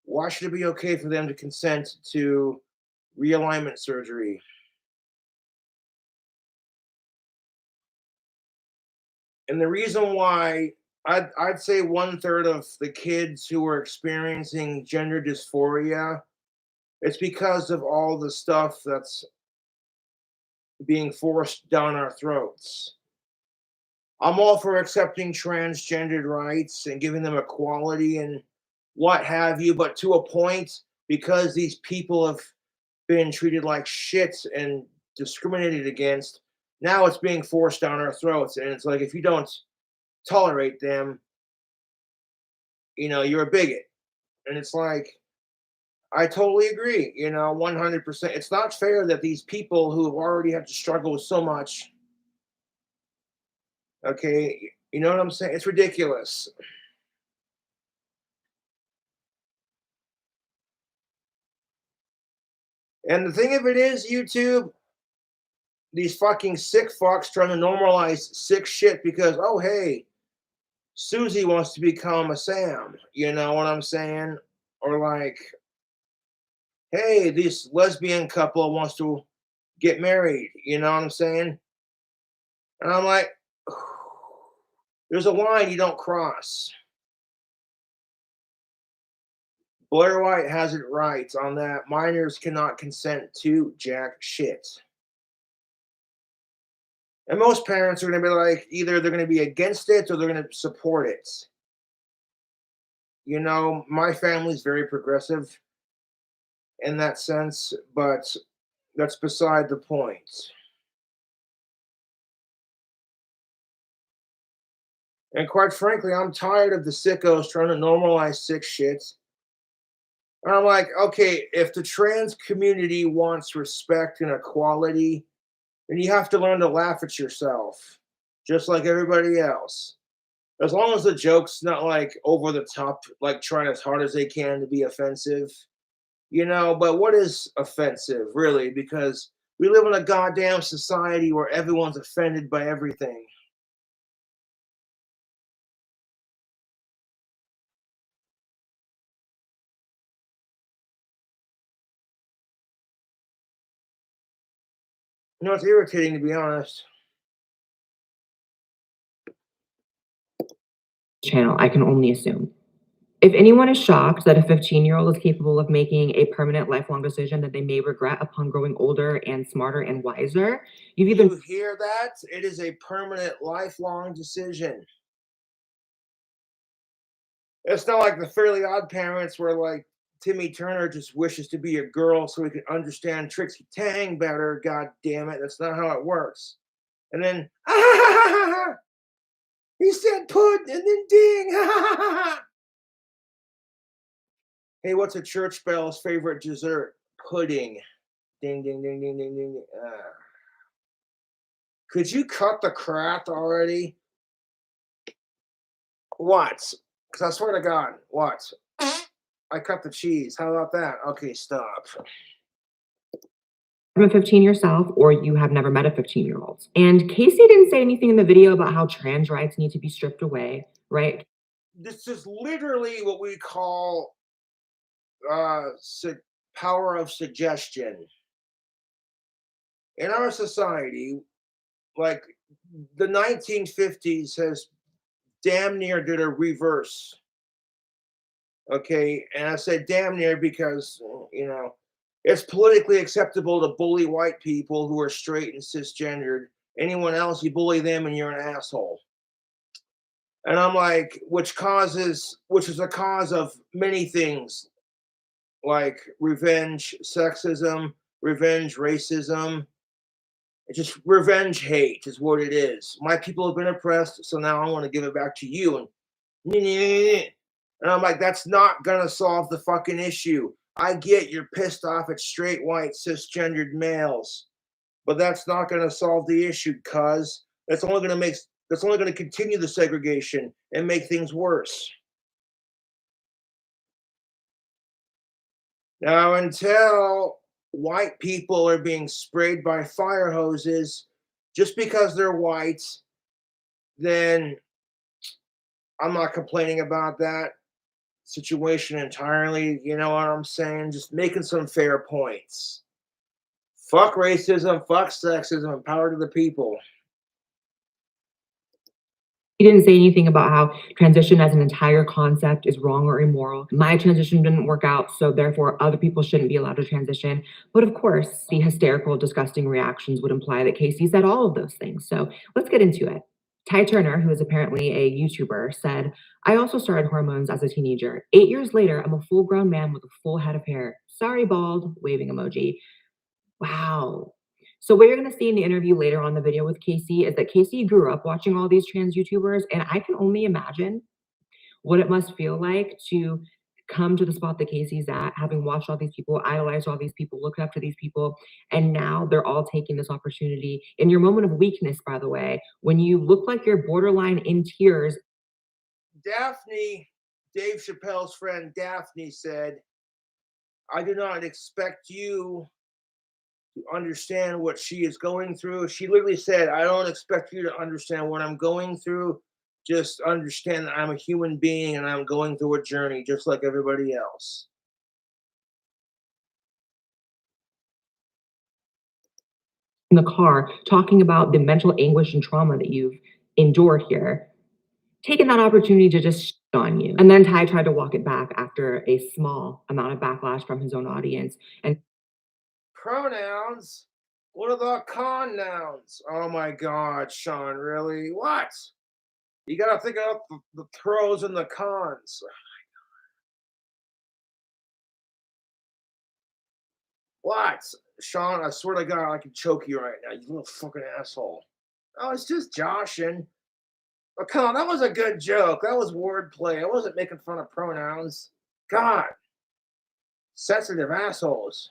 why should it be okay for them to consent to realignment surgery? And the reason why I'd say 1/3 of the kids who are experiencing gender dysphoria, it's because of all the stuff that's being forced down our throats. I'm all for accepting transgendered rights and giving them equality and what have you, but to a point, because these people have been treated like shit and discriminated against, now it's being forced down our throats. And it's like, if you don't tolerate them, you know, you're a bigot. And it's like, I totally agree, you know, 100%. It's not fair that these people who have already had to struggle with so much, okay, you know what I'm saying? It's ridiculous. And the thing of it is, YouTube, these fucking sick fucks trying to normalize sick shit because, oh, hey, Susie wants to become a Sam. You know what I'm saying? Or like, hey, this lesbian couple wants to get married. You know what I'm saying? And I'm like, there's a line you don't cross. Blair White has it right on that. Minors cannot consent to jack shit. And most parents are going to be like, either they're going to be against it or they're going to support it. You know, my family's very progressive in that sense, but that's beside the point. And quite frankly, I'm tired of the sickos trying to normalize sick shit. And I'm like, okay, if the trans community wants respect and equality, then you have to learn to laugh at yourself, just like everybody else. As long as the joke's not like over the top, like trying as hard as they can to be offensive, you know. But what is offensive, really? Because we live in a goddamn society where everyone's offended by everything. You know, it's irritating, to be honest. Channel, I can only assume. If anyone is shocked that a 15-year-old is capable of making a permanent lifelong decision that they may regret upon growing older and smarter and wiser, you've either You hear that? It is a permanent, lifelong decision. It's not like the Fairly Odd Parents where like Timmy Turner just wishes to be a girl so he can understand Trixie Tang better. God damn it. That's not how it works. And then, he said put and then ding. Hey, what's a church bell's favorite dessert? Pudding. Ding, ding, ding, ding, ding, ding. Could you cut the crap already? What? Because I swear to God, what? I cut the cheese. How about that? Okay, stop. a 15 yourself or you have never met a 15-year-old. And Casey didn't say anything in the video about how trans rights need to be stripped away, right? This is literally what we call power of suggestion. In our society, like the 1950s has damn near did a reverse. Okay, and I said damn near because it's politically acceptable to bully white people who are straight and cisgendered. Anyone else, you bully them and you're an asshole. And I'm like, which is a cause of many things like revenge, sexism, revenge, racism. It's just revenge hate is what it is. My people have been oppressed, so now I want to give it back to you. And I'm like, that's not gonna solve the fucking issue. I get you're pissed off at straight white cisgendered males, but that's not gonna solve the issue, cuz that's only gonna continue the segregation and make things worse. Now, until white people are being sprayed by fire hoses just because they're white, then I'm not complaining about that situation entirely. You know what I'm saying? Just making some fair points. Fuck racism, fuck sexism, and power to the people. He didn't say anything about how transition as an entire concept is wrong or immoral. My transition didn't work out, so therefore other people shouldn't be allowed to transition. But of course, the hysterical, disgusting reactions would imply that Casey said all of those things. So let's get into it. Ty Turner, who is apparently a YouTuber, said, I also started hormones as a teenager. 8 years later, I'm a full grown man with a full head of hair. Sorry, bald, waving emoji. Wow. So what you're going to see in the interview later on the video with Casey is that Casey grew up watching all these trans YouTubers, and I can only imagine what it must feel like to come to the spot that Casey's at, having watched all these people, idolized all these people, looked up to these people, and now they're all taking this opportunity in your moment of weakness, by the way, when you look like you're borderline in tears. Daphne, Dave Chappelle's friend Daphne said, I do not expect you to understand what she is going through. She literally said, I don't expect you to understand what I'm going through. Just understand that I'm a human being and I'm going through a journey just like everybody else. In the car, talking about the mental anguish and trauma that you've endured here, taking that opportunity to just shit on you. And then Ty tried to walk it back after a small amount of backlash from his own audience. And pronouns? What are the con nouns? Oh my God, Sean, really? What? You gotta think of the pros and the cons. What? Sean, I swear to God, I can choke you right now, you little fucking asshole. Oh, it's just joshing. But come on, that was a good joke. That was wordplay. I wasn't making fun of pronouns. God. Sensitive assholes.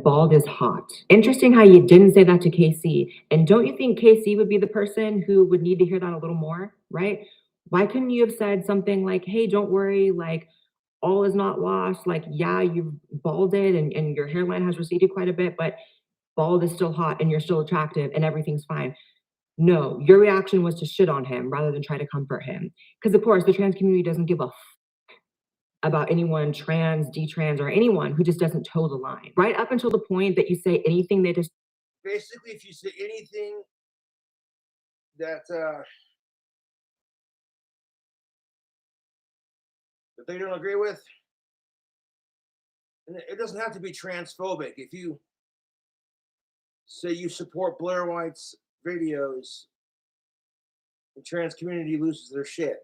bald is hot. Interesting how you didn't say that to KC. And don't you think KC would be the person who would need to hear that a little more, right? Why couldn't you have said something like, hey, don't worry, like all is not lost. Like, yeah, you've balded and your hairline has receded quite a bit, but bald is still hot and you're still attractive and everything's fine. No, your reaction was to shit on him rather than try to comfort him. Because of course, the trans community doesn't give a about anyone trans, detrans, or anyone who just doesn't toe the line. Right up until the point that you say anything they just basically, if you say anything that that they don't agree with, and it doesn't have to be transphobic. If you say you support Blair White's videos, the trans community loses their shit.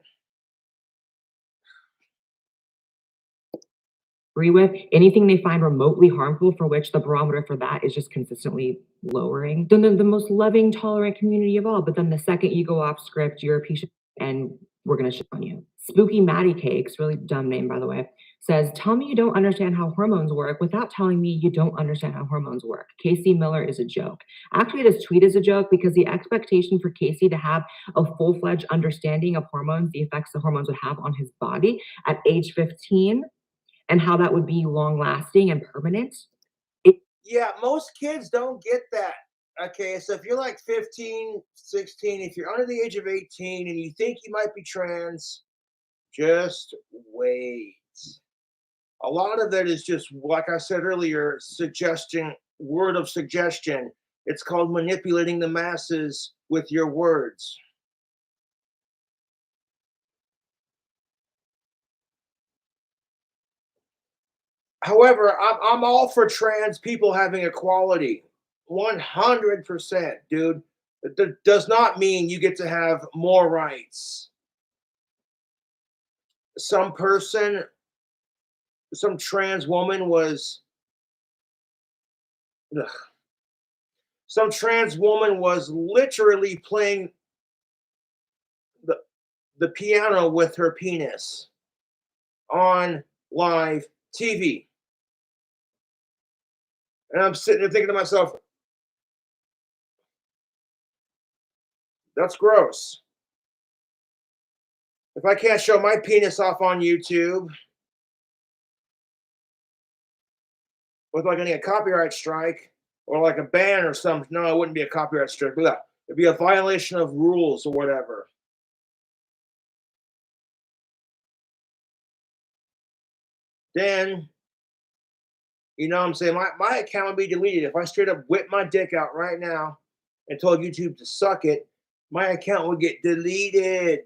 agree with, anything they find remotely harmful for which the barometer for that is just consistently lowering, then they're the most loving, tolerant community of all. But then the second you go off script, you're a piece of shit and we're gonna shit on you. Spooky Maddie Cakes, really dumb name by the way, says, tell me you don't understand how hormones work without telling me you don't understand how hormones work. Casey Miller is a joke. Actually, this tweet is a joke because the expectation for Casey to have a full-fledged understanding of hormones, the effects the hormones would have on his body at age 15, and how that would be long lasting and permanent. Yeah, most kids don't get that. Okay, so if you're like 15, 16, if you're under the age of 18 and you think you might be trans, Just wait. A lot of it is just, like I said earlier, suggestion, word of suggestion. It's called manipulating the masses with your words. However, I'm all for trans people having equality. 100%, dude. That does not mean you get to have more rights. Some person, some trans woman was, ugh, some trans woman was literally playing the, the piano with her penis on live TV. And I'm sitting there thinking to myself, that's gross. If I can't show my penis off on YouTube without getting a copyright strike or like a ban or something, no, it wouldn't be a copyright strike. But it'd be a violation of rules or whatever. Then, you know what I'm saying? My account would be deleted. If I straight up whip my dick out right now and told YouTube to suck it, my account would get deleted.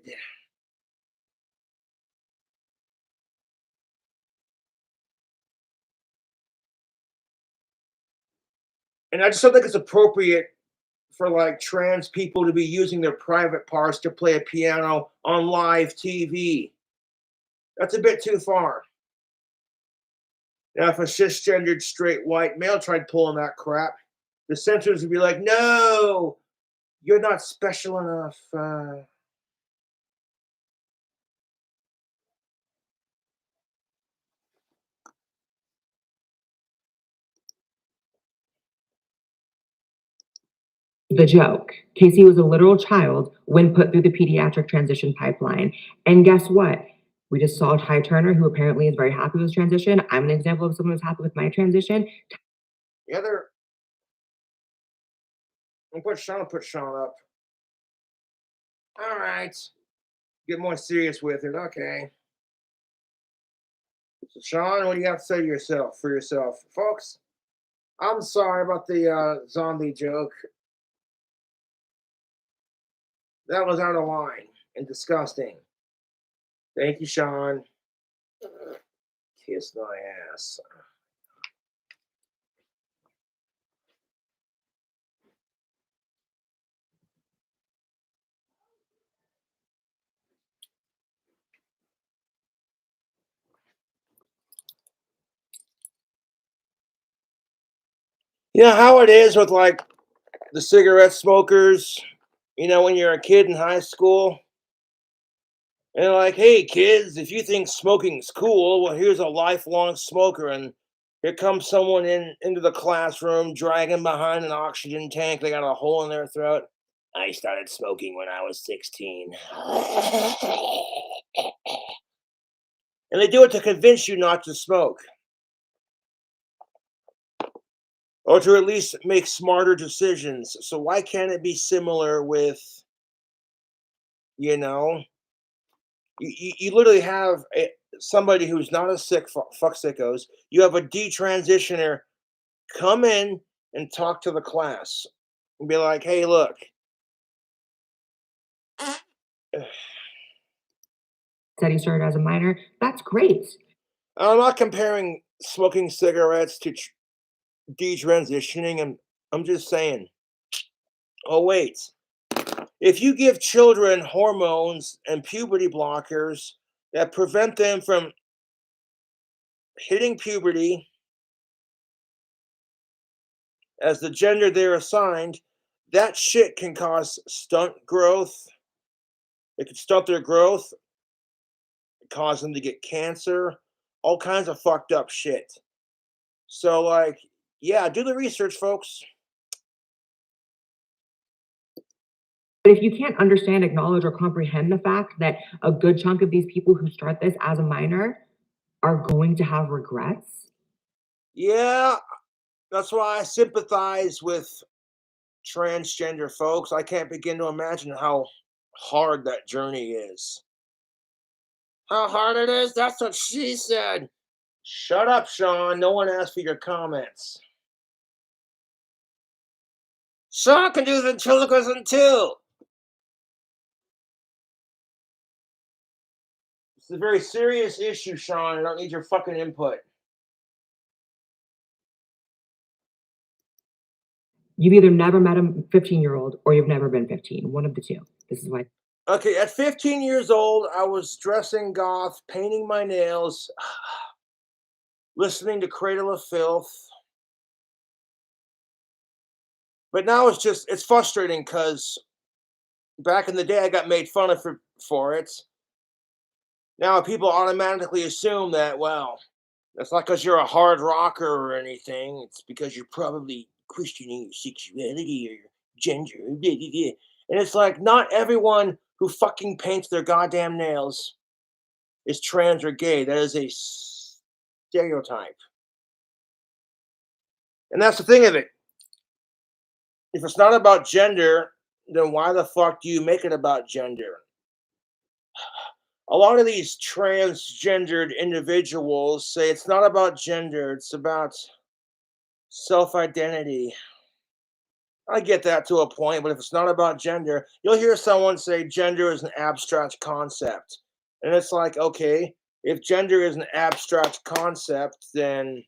And I just don't think it's appropriate for like trans people to be using their private parts to play a piano on live TV. That's a bit too far. Now, if a cisgendered straight white male tried pulling that crap, the censors would be like, no, you're not special enough. The joke. Casey was a literal child when put through the pediatric transition pipeline. And guess what? We just saw Ty Turner, who apparently is very happy with his transition. I'm an example of someone who's happy with my transition. The other, I'll put Sean up. All right. Get more serious with it. Okay. So, Sean, what do you have to say to yourself for yourself? Folks, I'm sorry about the zombie joke. That was out of line and disgusting. Thank you, Sean. Kiss my ass. You know how it is with like the cigarette smokers, you know, when you're a kid in high school, and they're like, hey, kids, if you think smoking's cool, well, here's a lifelong smoker. And here comes someone into the classroom dragging behind an oxygen tank. They got a hole in their throat. I started smoking when I was 16. And they do it to convince you not to smoke, or to at least make smarter decisions. So why can't it be similar with, you know, you literally have somebody who's not a sick fuck sickos. You have a detransitioner come in and talk to the class and be like, hey, look. Said he started as a minor. That's great. I'm not comparing smoking cigarettes to detransitioning. I'm just saying, oh, wait. If you give children hormones and puberty blockers that prevent them from hitting puberty as the gender they're assigned, that shit can cause stunt growth. It can stunt their growth, cause them to get cancer, all kinds of fucked up shit. So, like, yeah, do the research, folks. But if you can't understand, acknowledge, or comprehend the fact that a good chunk of these people who start this as a minor are going to have regrets. Yeah, that's why I sympathize with transgender folks. I can't begin to imagine how hard that journey is. how hard it is? That's what she said. Shut up, Sean. No one asked for your comments. Sean can do ventriloquism too. It's a very serious issue, Sean. I don't need your fucking input. You've either never met a 15-year-old or you've never been 15. One of the two. This is why. Okay, at 15 years old, I was dressing goth, painting my nails, listening to Cradle of Filth. But now it's frustrating because back in the day I got made fun of for it. Now people automatically assume that, well, that's not because you're a hard rocker or anything. It's because you're probably questioning your sexuality or your gender. Blah, blah, blah. And it's like, not everyone who fucking paints their goddamn nails is trans or gay. That is a stereotype. And that's the thing of it. If it's not about gender, then why the fuck do you make it about gender? A lot of these transgendered individuals say it's not about gender, it's about self-identity. I get that to a point, but if it's not about gender, you'll hear someone say gender is an abstract concept. And it's like, okay, if gender is an abstract concept, then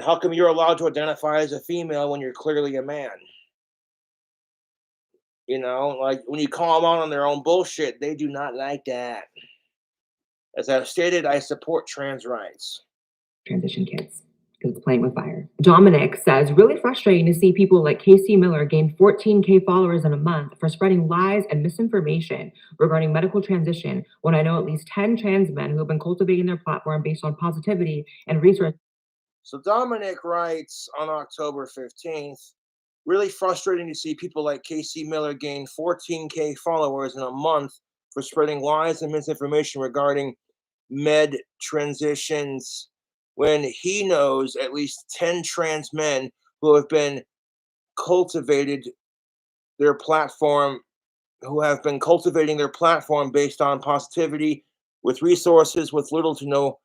how come you're allowed to identify as a female when you're clearly a man? You know, like when you call them out on their own bullshit, they do not like that. As I've stated, I support trans rights. Transition kids. Because it's playing with fire. Dominic says, really frustrating to see people like Casey Miller gain 14K followers in a month for spreading lies and misinformation regarding medical transition when I know at least 10 trans men who have been cultivating their platform based on positivity and research. So Dominic writes on October 15th, really frustrating to see people like Casey Miller gain 14K followers in a month for spreading lies and misinformation regarding med transitions when he knows at least 10 trans men who have been cultivated their platform, who have been cultivating their platform based on positivity with resources with little to no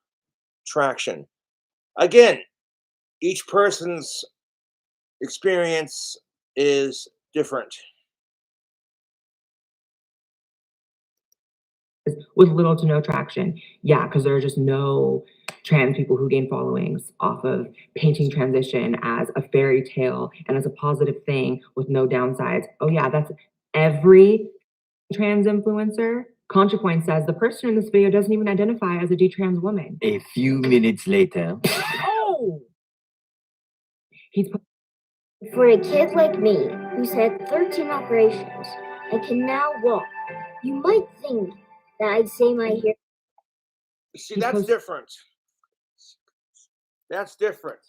traction. Again, each person's experience is different. With little to no traction. Yeah, because there are just no trans people who gain followings off of painting transition as a fairy tale and as a positive thing with no downsides. Oh yeah, that's every trans influencer. ContraPoint says the person in this video doesn't even identify as a detrans woman. A few minutes later. Oh! He's For a kid like me, who's had 13 operations, I can now walk. You might think that I'd say my hair. See, He's that's post- different. That's different.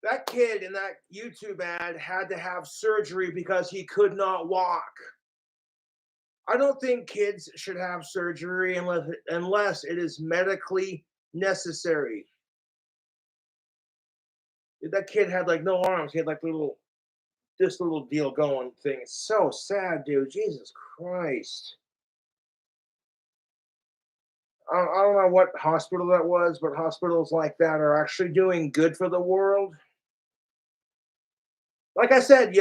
That kid in that YouTube ad had to have surgery because he could not walk. I don't think kids should have surgery unless it is medically necessary. That kid had like no arms. He had like this little deal going thing. It's so sad, dude. Jesus Christ. I don't know what hospital that was, but hospitals like that are actually doing good for the world. Like I said,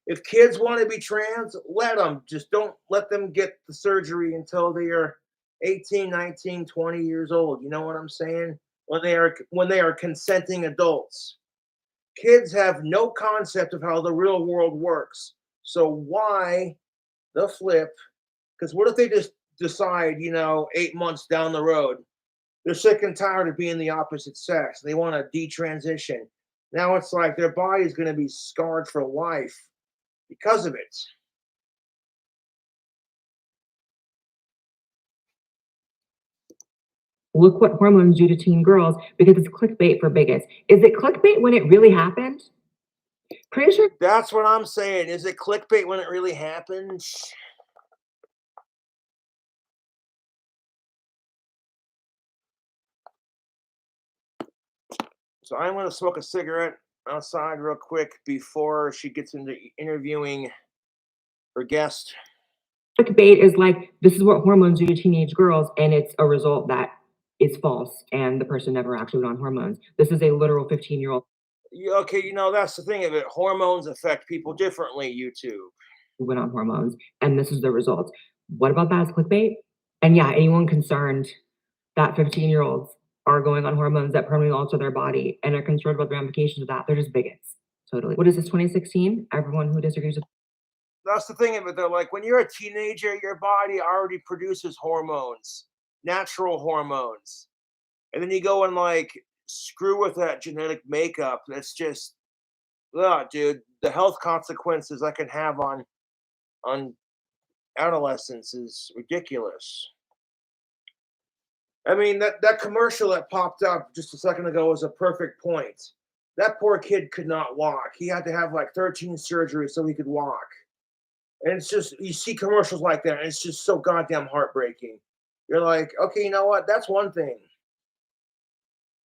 if kids want to be trans, let them. Just don't let them get the surgery until they are 18, 19, 20 years old. You know what I'm saying? When they are consenting adults. Kids have no concept of how the real world works. So why the flip? Because what if they just decide, 8 months down the road, they're sick and tired of being the opposite sex. They want to detransition. Now it's like their body is going to be scarred for life because of it. Look what hormones do to teen girls because it's clickbait for bigots. Is it clickbait when it really happened? Pretty sure. That's what I'm saying. Is it clickbait when it really happens? So I'm going to smoke a cigarette outside real quick before she gets into interviewing her guest. Clickbait is like, this is what hormones do to teenage girls, and it's a result that is false, and the person never actually went on hormones. This is a literal 15-year-old Okay, that's the thing of it. Hormones affect people differently, YouTube. who went on hormones, and this is the results. What about that as clickbait? And yeah, anyone concerned that 15-year-olds are going on hormones that permanently alter their body and are concerned about the ramifications of that, they're just bigots. Totally. What is this, 2016? Everyone who disagrees with That's the thing of it. They're like, when you're a teenager, your body already produces hormones, natural hormones. And then you go and like screw with that genetic makeup. That's just, dude, the health consequences that can have on adolescence is ridiculous. I mean, that commercial that popped up just a second ago was a perfect point. That poor kid could not walk. He had to have like 13 surgeries so he could walk. And it's just, you see commercials like that, and it's just so goddamn heartbreaking. You're like, okay, you know what? That's one thing.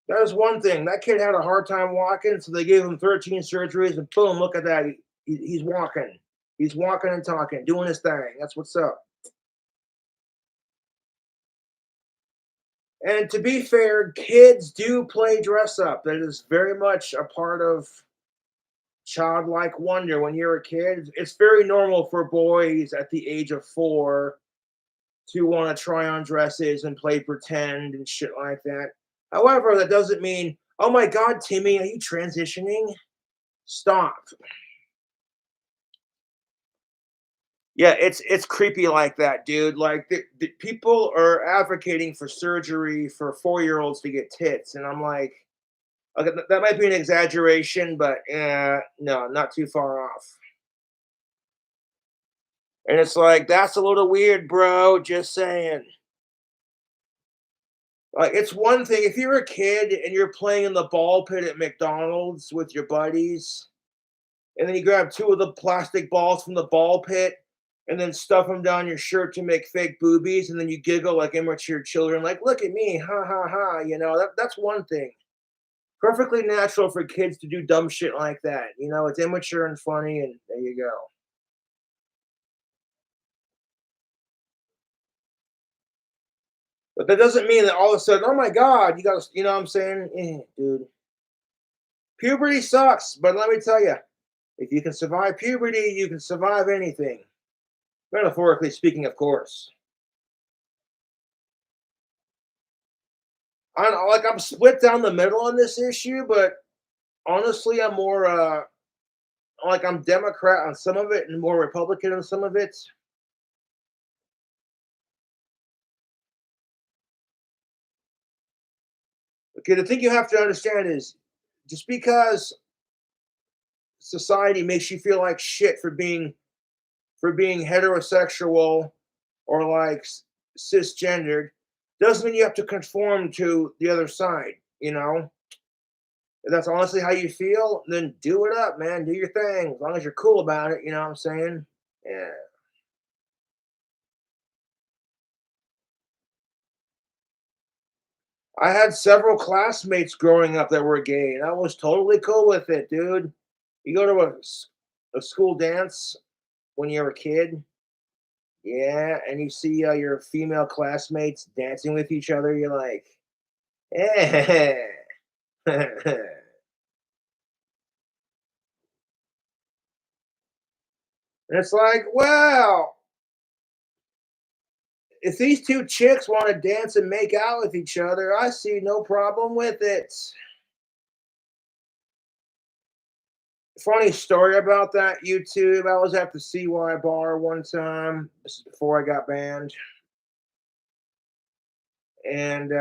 That is one thing. That kid had a hard time walking, so they gave him 13 surgeries, and boom, look at that. He's walking. He's walking and talking, doing his thing. That's what's up. And to be fair, kids do play dress up. That is very much a part of childlike wonder. When you're a kid, it's very normal for boys at the age of 4 to want to try on dresses and play pretend and shit like that. However, that doesn't mean, oh my God, Timmy, are you transitioning? Stop. Yeah, it's creepy like that, dude. Like the people are advocating for surgery for 4-year-olds to get tits, and I'm like, okay, that might be an exaggeration, but no, not too far off. And it's like, that's a little weird, bro. Just saying. Like, it's one thing if you're a kid and you're playing in the ball pit at McDonald's with your buddies, and then you grab 2 of the plastic balls from the ball pit and then stuff them down your shirt to make fake boobies, and then you giggle like immature children, like, look at me, ha ha ha. That's one thing. Perfectly natural for kids to do dumb shit like that. It's immature and funny, and there you go. But that doesn't mean that all of a sudden, oh my God, you got to, what I'm saying? Dude. Puberty sucks, but let me tell you, if you can survive puberty, you can survive anything. Metaphorically speaking, of course. I'm split down the middle on this issue, but honestly, I'm more I'm Democrat on some of it and more Republican on some of it. Okay, the thing you have to understand is just because society makes you feel like shit for being heterosexual or like cisgendered doesn't mean you have to conform to the other side. If that's honestly how you feel, then do it up, man. Do your thing. As long as you're cool about it, you know what I'm saying? Yeah. I had several classmates growing up that were gay, and I was totally cool with it, dude. You go to a school dance when you're a kid, yeah, and you see your female classmates dancing with each other, you're like, yeah. And it's like, well, if these 2 chicks want to dance and make out with each other, I see no problem with it. Funny story about that, YouTube. I was at the CY bar one time. This is before I got banned. And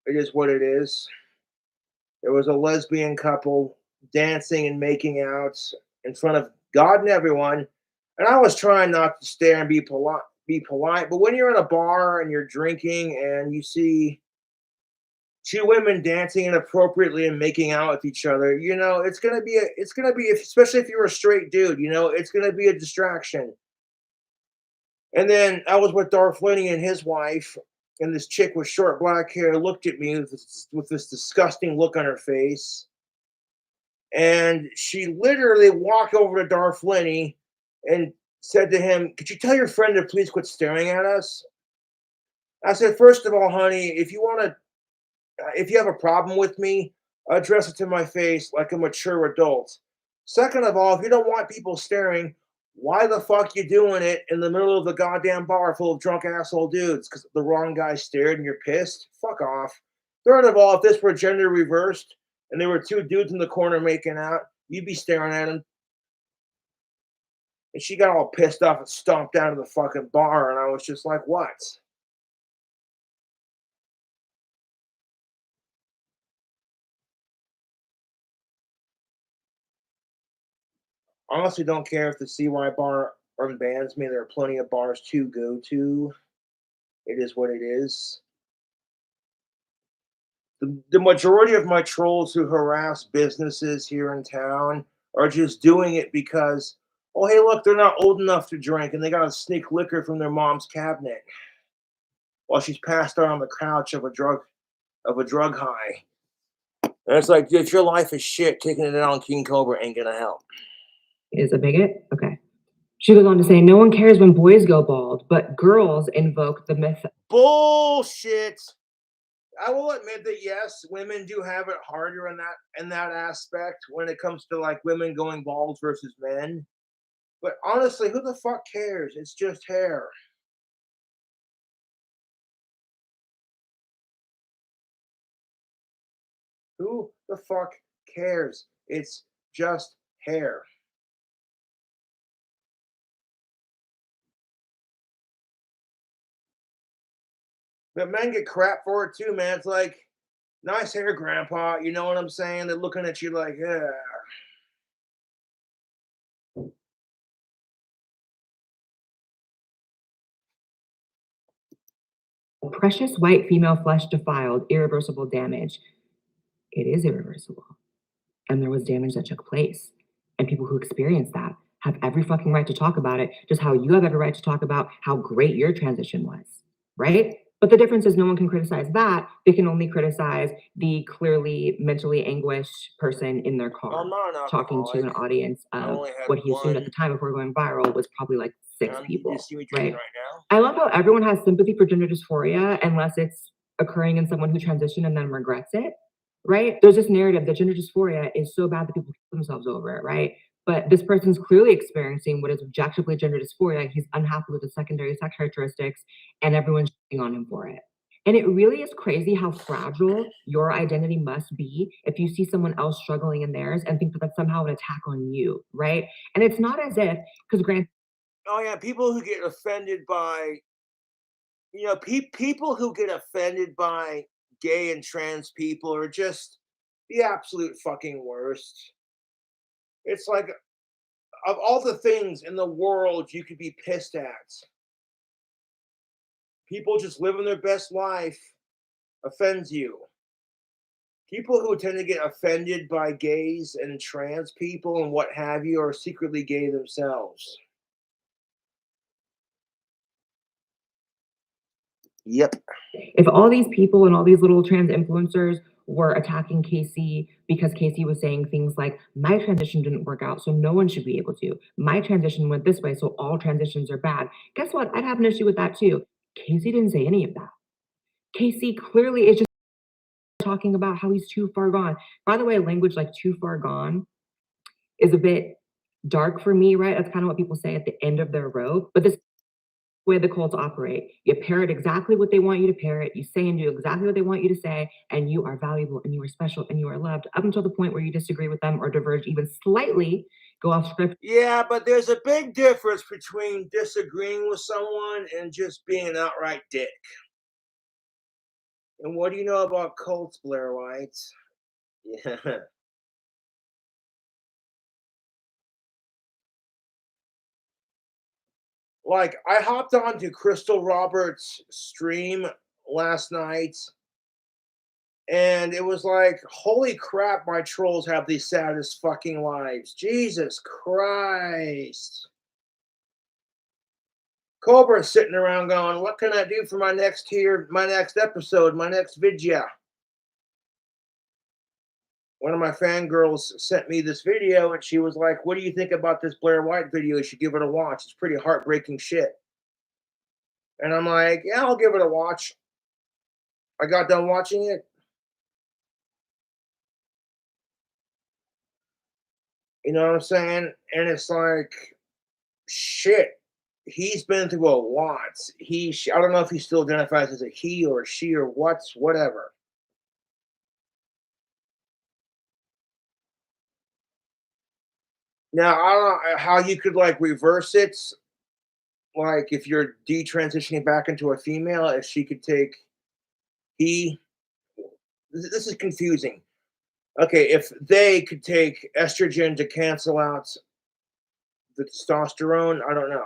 it is what it is. There was a lesbian couple dancing and making out in front of God and everyone. And I was trying not to stare and be polite. But when you're in a bar and you're drinking and you see 2 women dancing inappropriately and making out with each other, it's gonna be especially if you're a straight dude, it's gonna be a distraction. And then I was with Darth Lenny and his wife, and this chick with short black hair looked at me with this disgusting look on her face. And she literally walked over to Darth Lenny and said to him, "Could you tell your friend to please quit staring at us?" I said, "First of all, honey, if you have a problem with me, address it to my face like a mature adult. Second of all, if you don't want people staring, why the fuck you doing it in the middle of the goddamn bar full of drunk asshole dudes? Because the wrong guy stared and you're pissed? Fuck off. Third of all, if this were gender reversed and there were two dudes in the corner making out, you'd be staring at them." And she got all pissed off and stomped out of the fucking bar, and I was just like, what? Honestly, don't care if the CY bar unbans me. There are plenty of bars to go to. It is what it is. The majority of my trolls who harass businesses here in town are just doing it because, oh, hey, look, they're not old enough to drink and they got to sneak liquor from their mom's cabinet while she's passed out on the couch of a drug high. And it's like, if your life is shit, taking it out on King Cobra ain't gonna help. Is a bigot? Okay. She goes on to say, no one cares when boys go bald, but girls invoke the myth. Bullshit. I will admit that yes, women do have it harder in that aspect when it comes to like women going bald versus men. But honestly, who the fuck cares? It's just hair. Who the fuck cares? It's just hair. But men get crap for it too, man. It's like, nice hair, grandpa. You know what I'm saying? They're looking at you like, yeah. Precious white female flesh defiled, irreversible damage. It is irreversible. And there was damage that took place. And people who experienced that have every fucking right to talk about it, just how you have every right to talk about how great your transition was, right? But the difference is no one can criticize that. They can only criticize the clearly mentally anguished person in their car I'm not an talking to an alcoholic. audience I of only had what he assumed at one. the time before going viral was probably like 6 You people, see me drinking right? right now? I love how everyone has sympathy for gender dysphoria unless it's occurring in someone who transitioned and then regrets it, right? There's this narrative that gender dysphoria is so bad that people kill themselves over it, right? But this person's clearly experiencing what is objectively gender dysphoria. He's unhappy with the secondary sex characteristics, and everyone's shitting on him for it. And it really is crazy how fragile your identity must be if you see someone else struggling in theirs and think that that's somehow an attack on you, right? And it's not as if, because granted, Oh yeah, people who get offended by, people who get offended by gay and trans people are just the absolute fucking worst. It's like, of all the things in the world you could be pissed at, people just living their best life offends you. People who tend to get offended by gays and trans people and what have you are secretly gay themselves. Yep. if all these people and all these little trans influencers were attacking Casey because Casey was saying things like, my transition didn't work out, so no one should be able to. My transition went this way, so all transitions are bad. Guess what? I'd have an issue with that too. Casey didn't say any of that. Casey clearly is just talking about how he's too far gone. By the way, language like too far gone is a bit dark for me, right? That's kind of what people say at the end of their rope. But this way the cults operate. You parrot exactly what they want you to parrot. You say and do exactly what they want you to say, and you are valuable and you are special and you are loved up until the point where you disagree with them or diverge even slightly, go off script. Yeah, but there's a big difference between disagreeing with someone and just being an outright dick. And what do you know about cults, Blair White? Yeah. Like, I hopped onto Crystal Roberts' stream last night, and it was like, holy crap, my trolls have the saddest fucking lives. Jesus Christ. Cobra's sitting around going, what can I do for my next episode, my next video? one of my fangirls sent me this video, and she was like, "What do you think about this Blair White video? You should give it a watch. It's pretty heartbreaking shit." And I'm like, "Yeah, I'll give it a watch." I got done watching it. You know what I'm saying? And it's like, shit. He's been through a lot. I don't know if he still identifies as a he or a she or whatever. Now, I don't know how you could like reverse it. Like if you're detransitioning back into a female, if she could take he. This is confusing. Okay, if they could take estrogen to cancel out the testosterone, I don't know.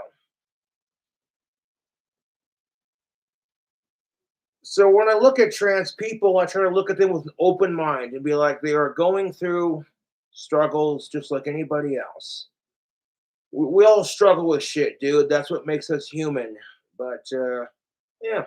So when I look at trans people, I try to look at them with an open mind and be like, they are going through struggles just like anybody else. We all struggle with shit, dude. That's what makes us human. But yeah,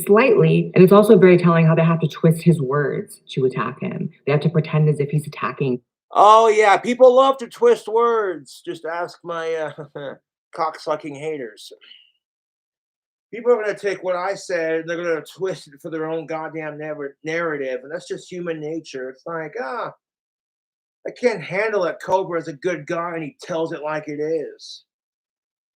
Slightly, and it's also very telling how they have to twist his words to attack him. They have to pretend as if he's attacking. oh yeah, people love to twist words. Just ask my cocksucking haters. People are going to take what I said and they're going to twist it for their own goddamn narrative, and that's just human nature. It's like, I can't handle that Cobra is a good guy and he tells it like it is.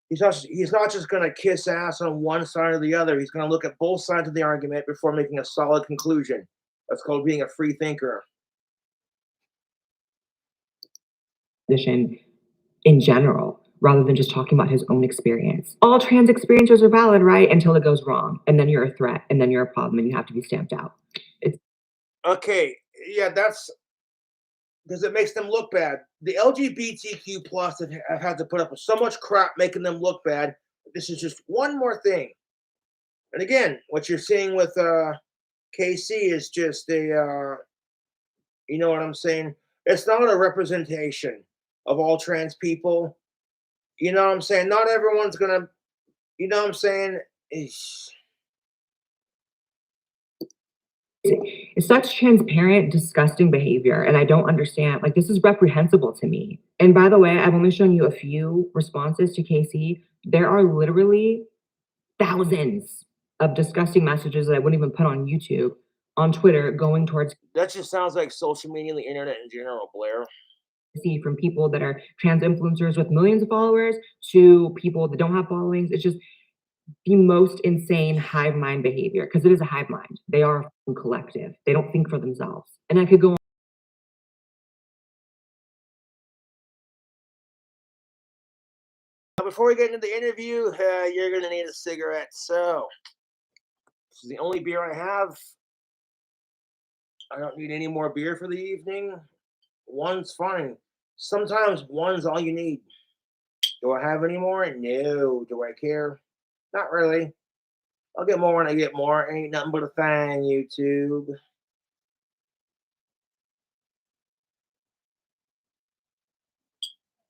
He's not just going to kiss ass on one side or the other. He's going to look at both sides of the argument before making a solid conclusion. That's called being a free thinker. Position in general, rather than just talking about his own experience. All trans experiences are valid, right? Until it goes wrong. And then you're a threat, and then you're a problem, and you have to be stamped out. Okay, yeah, that's because it makes them look bad. The LGBTQ plus have had to put up with so much crap making them look bad. This is just one more thing. And again, what you're seeing with KC is just you know what I'm saying? It's not a representation of all trans people. You know what I'm saying? Not everyone's gonna, you know what I'm saying? It's such transparent, disgusting behavior, and I don't understand. Like, this is reprehensible to me. And by the way, I've only shown you a few responses to Casey. There are literally thousands of disgusting messages that I wouldn't even put on YouTube, on Twitter, going towards That just sounds like social media and the internet in general, Blair. Casey, from people that are trans influencers with millions of followers to people that don't have followings. It's just the most insane hive mind behavior, because it is a hive mind. They are a collective. They don't think for themselves. And I could go Before we get into the interview, you're gonna need a cigarette. So this is the only beer I have. I don't need any more beer for the evening. One's fine. Sometimes one's all you need. Do I have any more? No. Do I care? Not really. I'll get more when I get more. Ain't nothing but a thing, YouTube.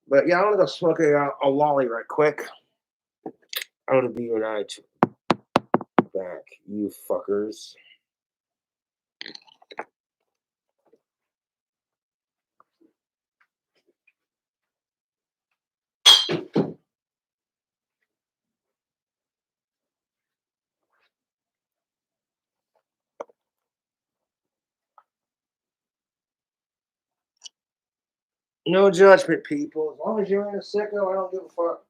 But yeah, I'm gonna go smoke a lolly right quick. I'm gonna be right back, you fuckers. No judgment, people. As long as you're in a sicko, I don't give a fuck.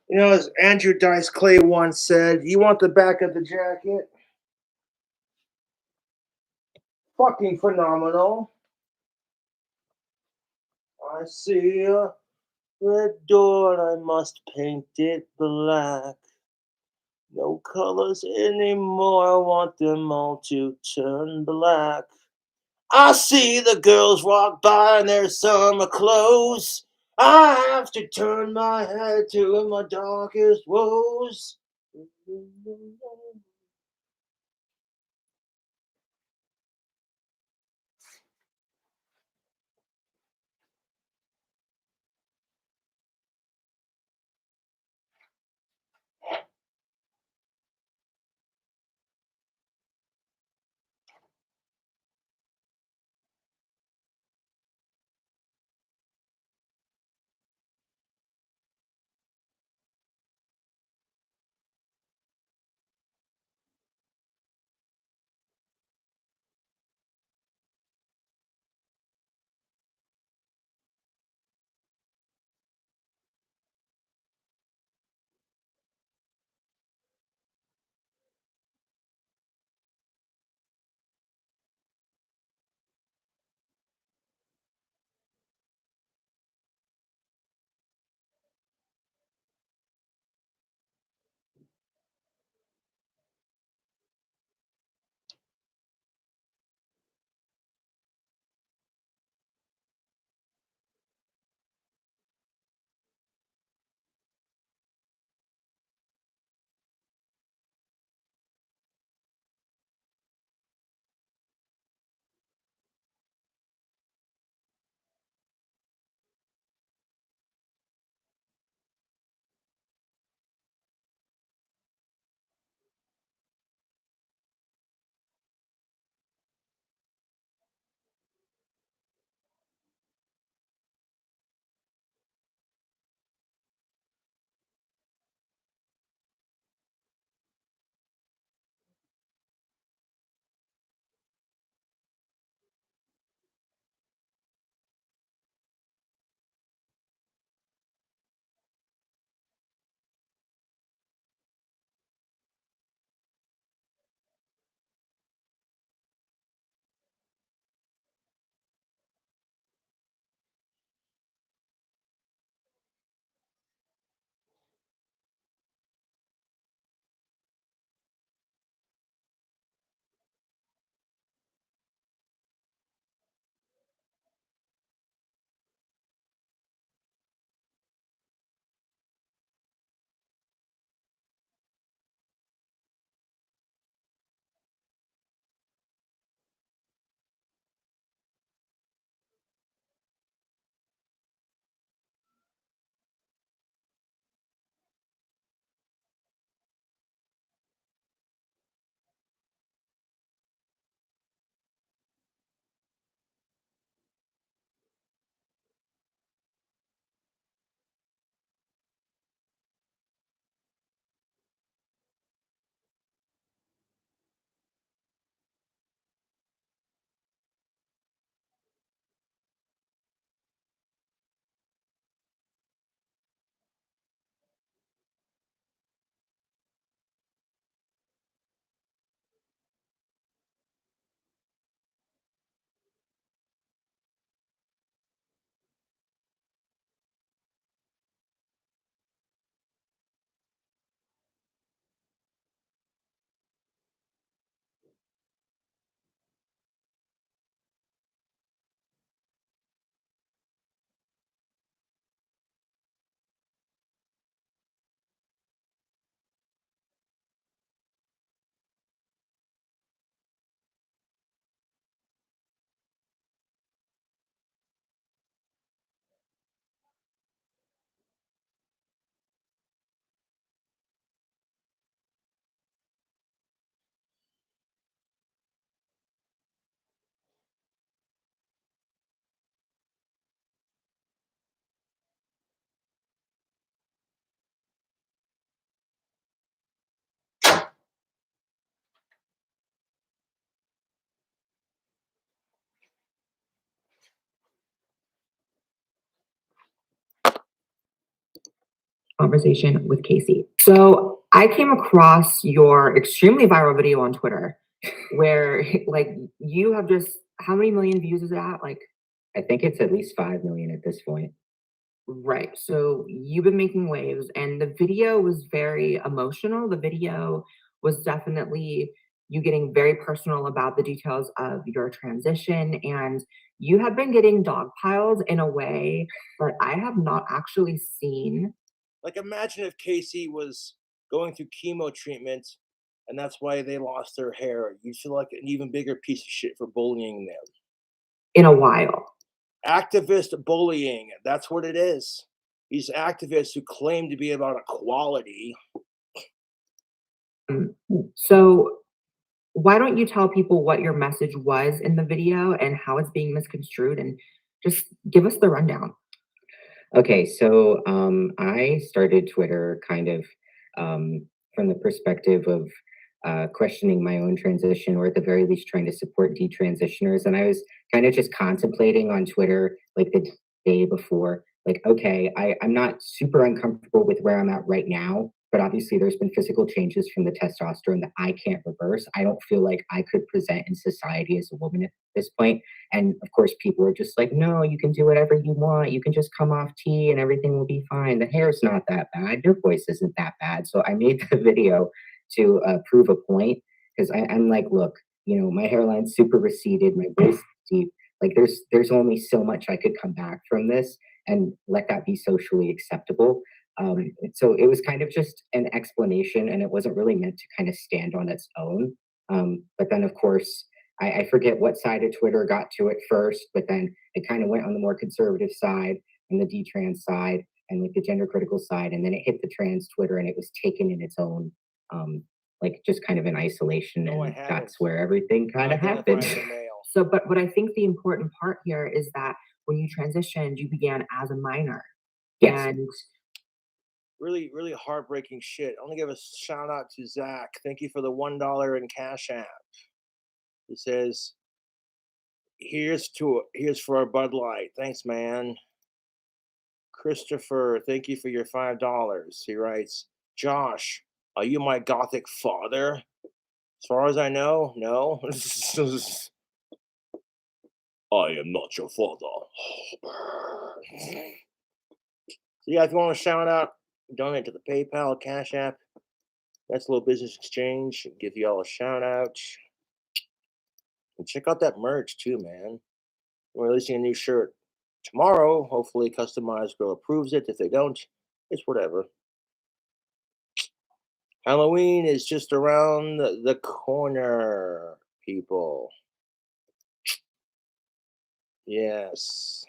You know, as Andrew Dice Clay once said, you want the back of the jacket? Fucking phenomenal. I see Red door, I must paint it black. No colors anymore, I want them all to turn black. I see the girls walk by in their summer clothes. I have to turn my head to my darkest woes. Conversation with Casey. So I came across your extremely viral video on Twitter where like you have just, how many million views is it at? Like, I think it's at least 5 million at this point. Right. So you've been making waves, and the video was very emotional. The video was definitely you getting very personal about the details of your transition, and you have been getting dogpiled in a way that I have not actually seen. Like, imagine if Casey was going through chemo treatment and that's why they lost their hair. You'd feel like an even bigger piece of shit for bullying them. In a while. Activist bullying. That's what it is. These activists who claim to be about equality. So why don't you tell people what your message was in the video and how it's being misconstrued and just give us the rundown? Okay, so I started Twitter kind of from the perspective of questioning my own transition, or at the very least, trying to support detransitioners. And I was kind of just contemplating on Twitter, like the day before, like, okay, I'm not super uncomfortable with where I'm at right now, but obviously there's been physical changes from the testosterone that I can't reverse. I don't feel like I could present in society as a woman at this point. And of course, people are just like, no, you can do whatever you want. You can just come off tea and everything will be fine. The hair's not that bad. Your voice isn't that bad. So I made the video to prove a point because I'm like, look, my hairline's super receded, my voice is deep. Like there's only so much I could come back from this and let that be socially acceptable. So it was kind of just an explanation, and it wasn't really meant to kind of stand on its own. But then, of course, I forget what side of Twitter got to it first, but then it kind of went on the more conservative side and the detrans side and like the gender critical side, and then it hit the trans Twitter and it was taken in its own, like just kind of in isolation, No, I and haven't. that's where everything kind of Identify happened. as a male. So, but what I think the important part here is that when you transitioned, you began as a minor. Yes. And Really, really heartbreaking shit. I want to give a shout out to Zach. Thank you for the $1 in Cash App. He says, here's for our Bud Light. Thanks, man. Christopher, thank you for your $5. He writes, Josh, are you my gothic father? As far as I know, no. I am not your father. So yeah, if you want to shout out, donate to the PayPal, Cash App. That's a little business exchange. Give you all a shout out. And check out that merch too, man. We're releasing a new shirt tomorrow. Hopefully, Customized Girl approves it. If they don't, it's whatever. Halloween is just around the corner, people. Yes.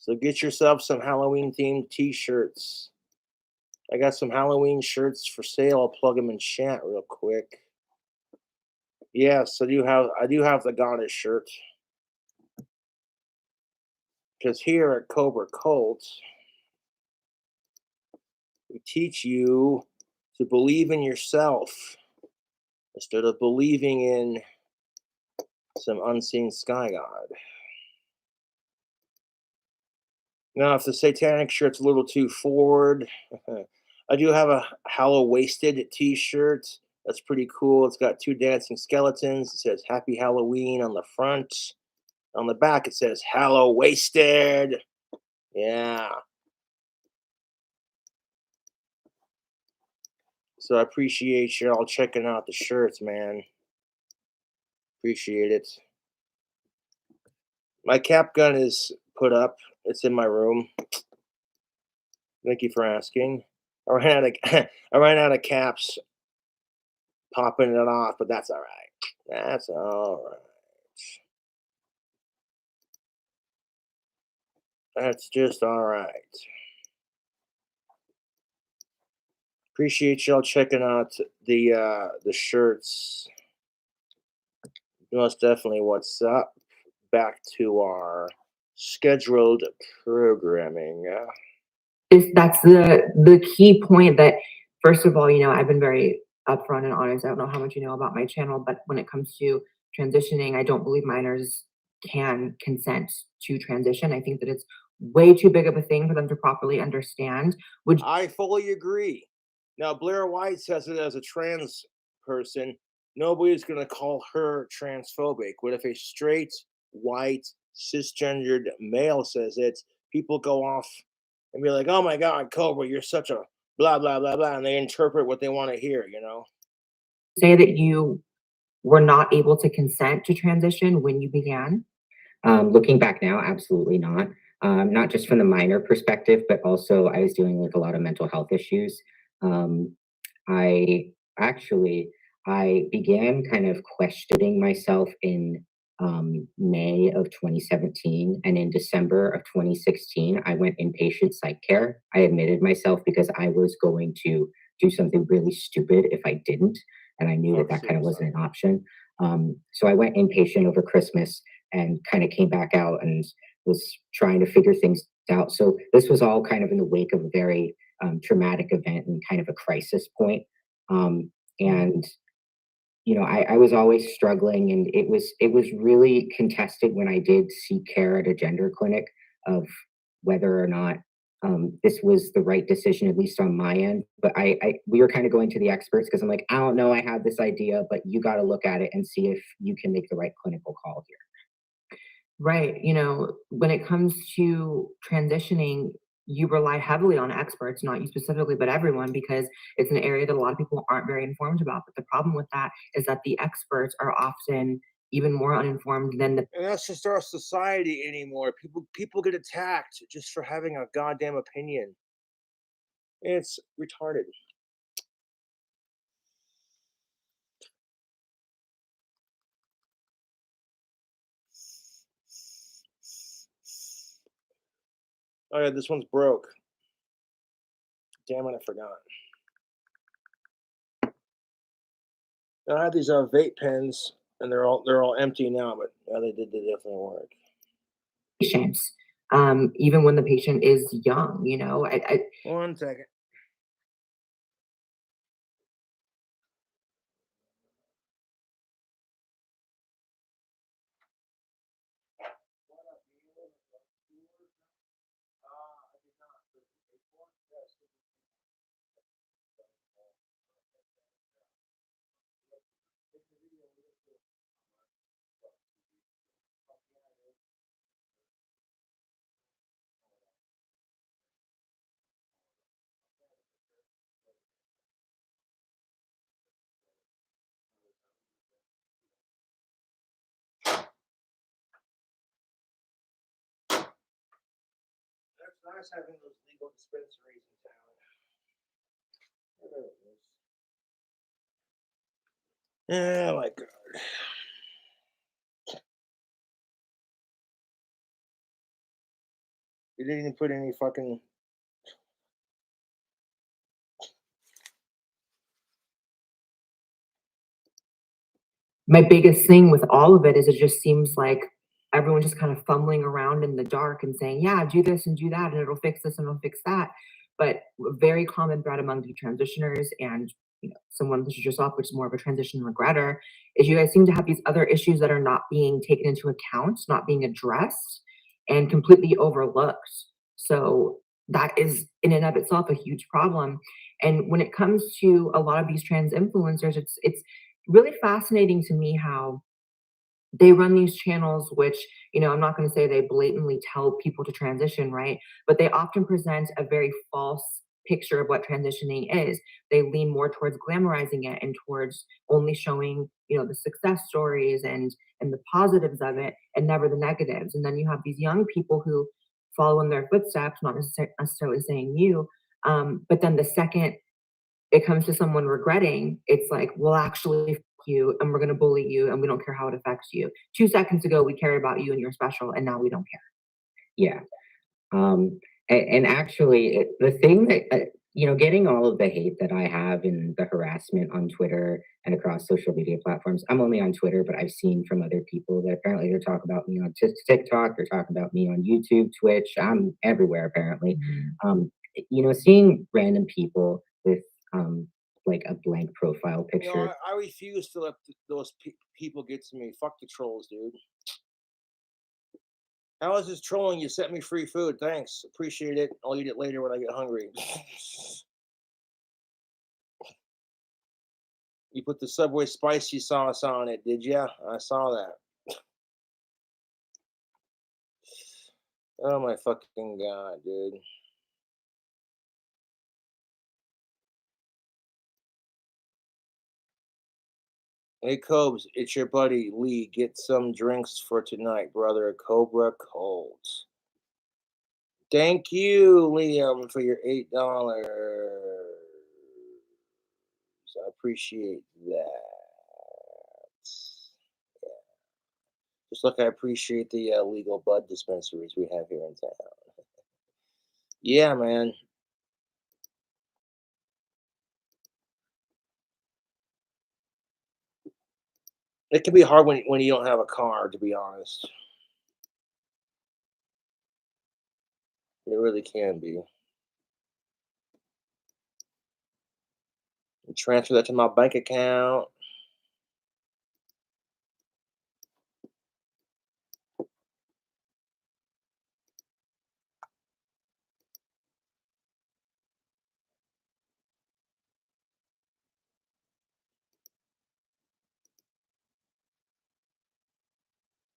So get yourself some Halloween themed t-shirts. I got some Halloween shirts for sale. I'll plug them in chat real quick. Yes, I do have the goddess shirt. Because here at Cobra Cult, we teach you to believe in yourself instead of believing in some unseen sky god. Now, if the satanic shirt's a little too forward, I do have a Hallow-waisted t-shirt. That's pretty cool. It's got 2 dancing skeletons. It says Happy Halloween on the front. On the back, it says Hallow-wasted. Yeah. So I appreciate you all checking out the shirts, man. Appreciate it. My cap gun is put up. It's in my room. Thank you for asking. I ran out of caps popping it off, but that's all right. That's all right. That's just all right. Appreciate y'all checking out the shirts. Most definitely what's up. Back to our scheduled programming. that's the key point that, first of all, I've been very upfront and honest. I don't know how much you know about my channel, but when it comes to transitioning, I don't believe minors can consent to transition. I think that it's way too big of a thing for them to properly understand. Would I fully agree. Now, Blair White says it as a trans person. Nobody's going to call her transphobic. What if a straight, white, cisgendered male says it, people go off and be like, "Oh my God, Cobra, you're such a blah blah blah blah," and they interpret what they want to hear. Say that you were not able to consent to transition when you began? Looking back now, absolutely not. Not just from the minor perspective, but also I was dealing with a lot of mental health issues. Um, I actually I began kind of questioning myself in May of 2017, and in December of 2016, I went inpatient psych care. I admitted myself because I was going to do something really stupid if I didn't, and I knew that that kind of wasn't an option. So I went inpatient over Christmas and kind of came back out and was trying to figure things out. So this was all kind of in the wake of a very traumatic event and kind of a crisis point. And I was always struggling, and it was really contested when I did seek care at a gender clinic of whether or not this was the right decision, at least on my end. But we were kind of going to the experts because I'm like, I don't know, I have this idea, but you got to look at it and see if you can make the right clinical call here. Right. When it comes to transitioning, you rely heavily on experts, not you specifically, but everyone, because it's an area that a lot of people aren't very informed about. But the problem with that is that the experts are often even more uninformed than the And that's just our society anymore. People get attacked just for having a goddamn opinion. It's retarded. Oh yeah, this one's broke. Damn it, I forgot. I had these vape pens, and they're all empty now, but yeah, they definitely work. patients, even when the patient is young. I 1 second. That's nice having those legal dispensaries in town. There it is. Oh my God. You didn't even put any fucking. my biggest thing with all of it is it just seems like everyone just kind of fumbling around in the dark and saying, yeah, do this and do that, and it'll fix this and it'll fix that. But a very common thread among the transitioners and someone such as yourself, which is more of a transition regretter, is you guys seem to have these other issues that are not being taken into account, not being addressed, and completely overlooked. So that is in and of itself a huge problem. And when it comes to a lot of these trans influencers, it's really fascinating to me how they run these channels, which, I'm not going to say they blatantly tell people to transition, right? But they often present a very false picture of what transitioning is. They lean more towards glamorizing it and towards only showing, the success stories and the positives of it and never the negatives. And then you have these young people who follow in their footsteps, not necessarily saying you, but then the second it comes to someone regretting, it's like, well, actually, f you, and we're gonna bully you, and we don't care how it affects you. 2 seconds ago, we cared about you and you're special, and now we don't care. Yeah. And actually, the thing that, getting all of the hate that I have and the harassment on Twitter and across social media platforms, I'm only on Twitter, but I've seen from other people that apparently they're talking about me on TikTok, they're talking about me on YouTube, Twitch, I'm everywhere apparently. Seeing random people with like a blank profile picture. I refuse to let those people get to me. Fuck the trolls, dude. How is this trolling? You sent me free food. Thanks. Appreciate it. I'll eat it later when I get hungry. You put the Subway spicy sauce on it, did ya? I saw that. Oh my fucking god, dude. Hey Cobes, it's your buddy Lee. Get some drinks for tonight, brother. Cobra Colts. Thank you, Liam, for your $8. I appreciate that. Yeah. Just like I appreciate the legal bud dispensaries we have here in town. Yeah, man. It can be hard when you don't have a car, to be honest. It really can be. Transfer that to my bank account.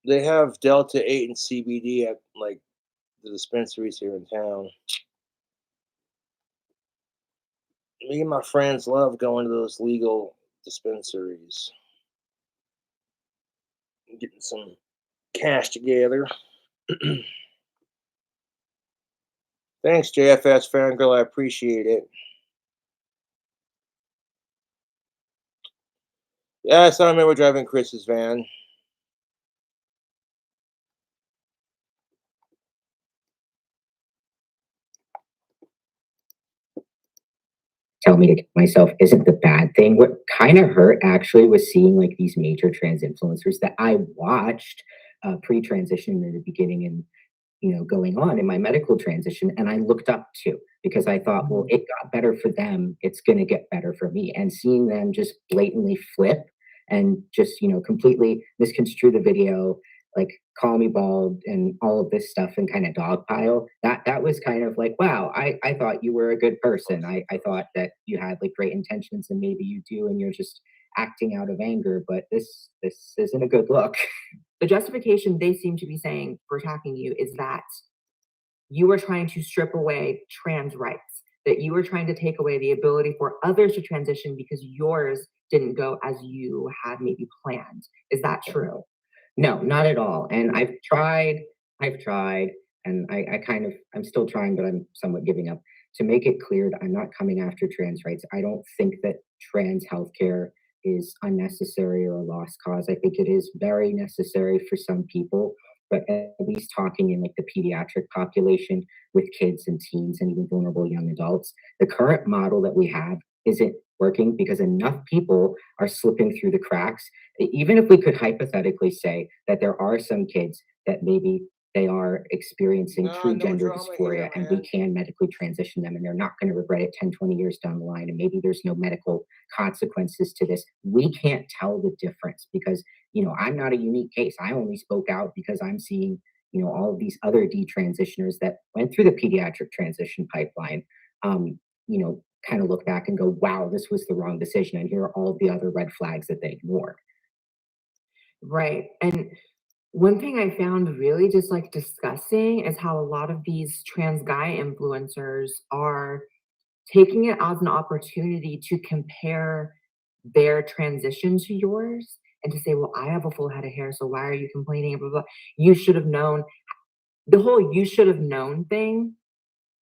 They have Delta 8 and CBD at like the dispensaries here in town. Me and my friends love going to those legal dispensaries, getting some cash together. Thanks, JFS Fangirl. I appreciate it. Yes, I remember driving Chris's van. Tell me to get myself isn't the bad thing. What kind of hurt actually was seeing like these major trans influencers that I watched pre-transition in the beginning and going on in my medical transition, and I looked up to because I thought, well, it got better for them, it's going to get better for me. And seeing them just blatantly flip and just completely misconstrue the video, like call me bald and all of this stuff and kind of dogpile, that was kind of like, wow, I thought you were a good person. I thought that you had like great intentions, and maybe you do, and you're just acting out of anger, but this isn't a good look. The justification they seem to be saying for attacking you is that you are trying to strip away trans rights, that you are trying to take away the ability for others to transition because yours didn't go as you had maybe planned. Is that true? No, not at all. And I've tried, and I'm still trying, but I'm somewhat giving up to make it clear that I'm not coming after trans rights. I don't think that trans healthcare is unnecessary or a lost cause. I think it is very necessary for some people, but at least talking in like the pediatric population with kids and teens and even vulnerable young adults, the current model that we have isn't working because enough people are slipping through the cracks. Even if we could hypothetically say that there are some kids that maybe they are experiencing true No gender drama here, dysphoria and we man. can medically transition them and they're not going to regret it 10, 20 years down the line, and maybe there's no medical consequences to this. We can't tell the difference because, I'm not a unique case. I only spoke out because I'm seeing, all of these other detransitioners that went through the pediatric transition pipeline, kind of look back and go, wow, this was the wrong decision. And here are all the other red flags that they ignored. Right. And one thing I found really just like disgusting is how a lot of these trans guy influencers are taking it as an opportunity to compare their transition to yours and to say, well, I have a full head of hair, so why are you complaining? Blah, blah, blah. You should have known. The whole you should have known thing.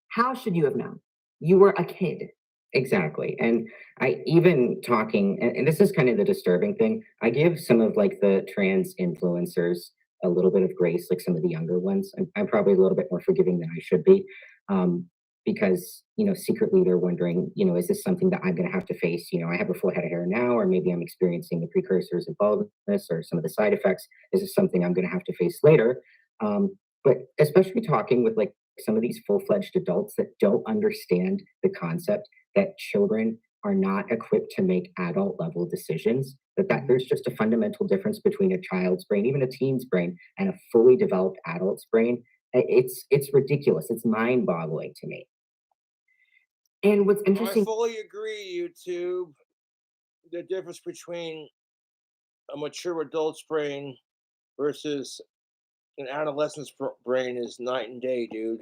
How should you have known? You were a kid. Exactly. And I even talking, and this is kind of the disturbing thing, I give some of like the trans influencers a little bit of grace, like some of the younger ones. I'm probably a little bit more forgiving than I should be. Because, secretly they're wondering, is this something that I'm going to have to face? I have a full head of hair now, or maybe I'm experiencing the precursors of baldness or some of the side effects. Is this something I'm going to have to face later? But especially talking with like some of these full-fledged adults that don't understand the concept that children are not equipped to make adult level decisions, that there's just a fundamental difference between a child's brain, even a teen's brain, and a fully developed adult's brain. It's ridiculous. It's mind-boggling to me. And what's I interesting, fully agree, YouTube. The difference between a mature adult's brain versus An adolescent's brain is night and day, dude.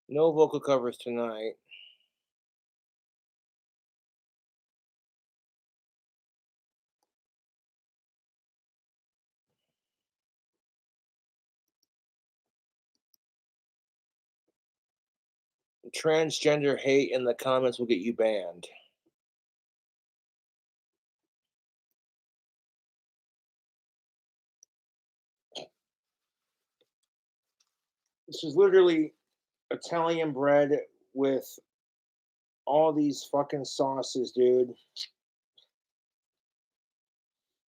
No vocal covers tonight. Transgender hate in the comments will get you banned. This is literally Italian bread with all these fucking sauces, dude.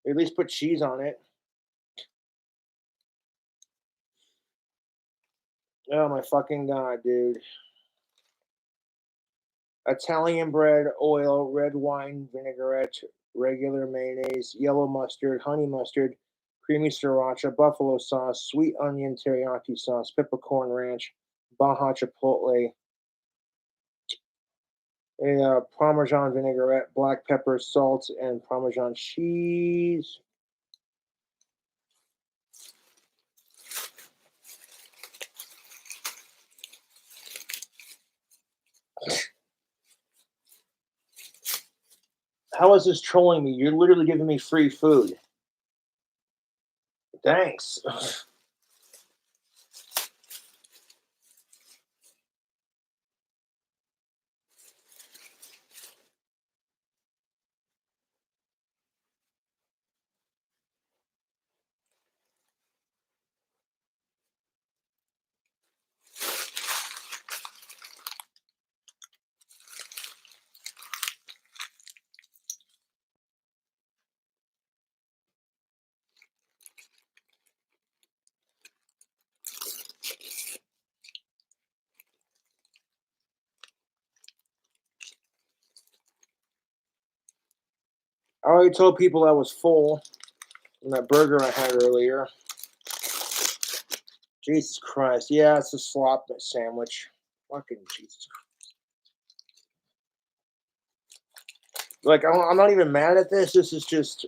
At least put cheese on it. Oh my fucking god, dude. Italian bread, oil, red wine vinaigrette, regular mayonnaise, yellow mustard, honey mustard, creamy sriracha, buffalo sauce, sweet onion teriyaki sauce, peppercorn ranch, Baja chipotle, a Parmesan vinaigrette, black pepper, salt, and Parmesan cheese. How is this trolling me? You're literally giving me free food. Thanks. I already told people I was full from that burger I had earlier. Jesus Christ. Yeah, it's a slop sandwich. Fucking Jesus Christ. Like, I'm not even mad at this. This is just,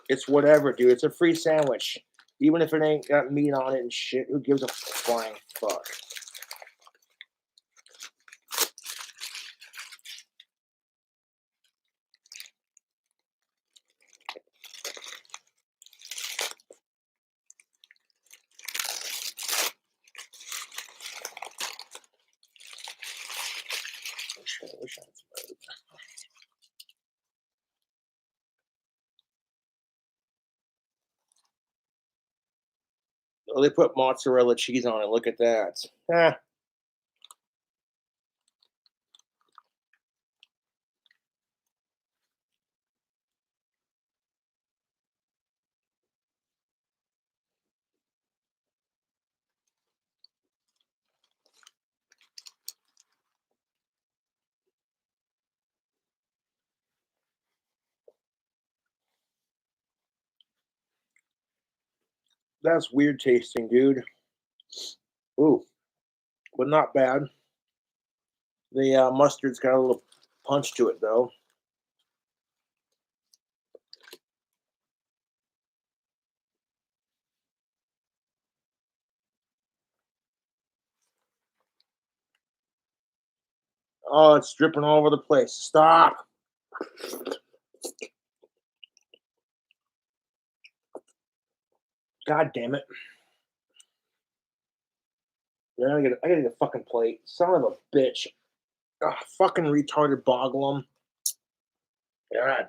it's whatever, dude. It's a free sandwich. Even if it ain't got meat on it and shit, who gives a flying fuck? Wish I had some food. Oh, they put mozzarella cheese on it. Look at that. Ah. That's weird tasting, dude. Ooh, but not bad. The mustard's got a little punch to it, though. Oh, it's dripping all over the place. Stop. God damn it. Yeah, I gotta get a fucking plate. Son of a bitch. Ugh, fucking retarded boglum. God.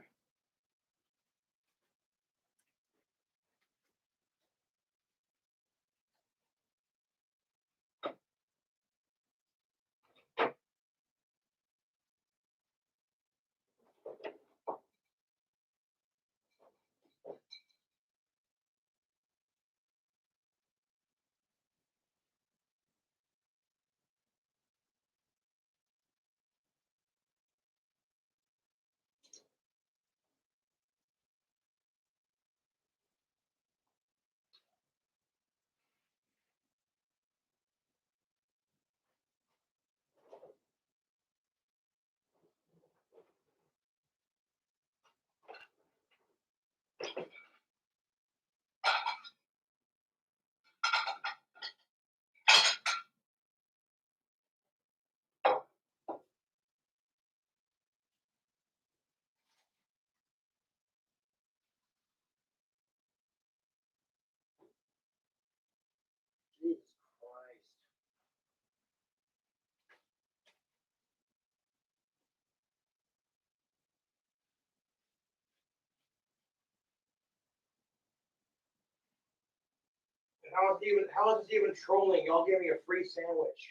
how is this even trolling? Y'all gave me a free sandwich.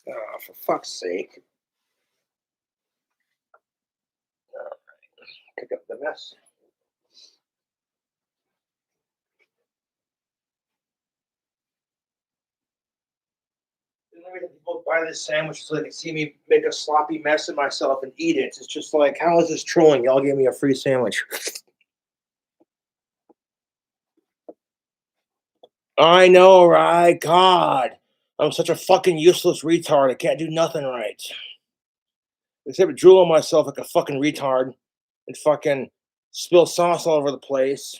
Oh, for fuck's sake. All right. Pick up the mess. People buy this sandwich so they can see me make a sloppy mess of myself and eat it. It's just like, how is this trolling? Y'all gave me a free sandwich. I know, right? God. I'm such a fucking useless retard. I can't do nothing right. Except drool on myself like a fucking retard and fucking spill sauce all over the place.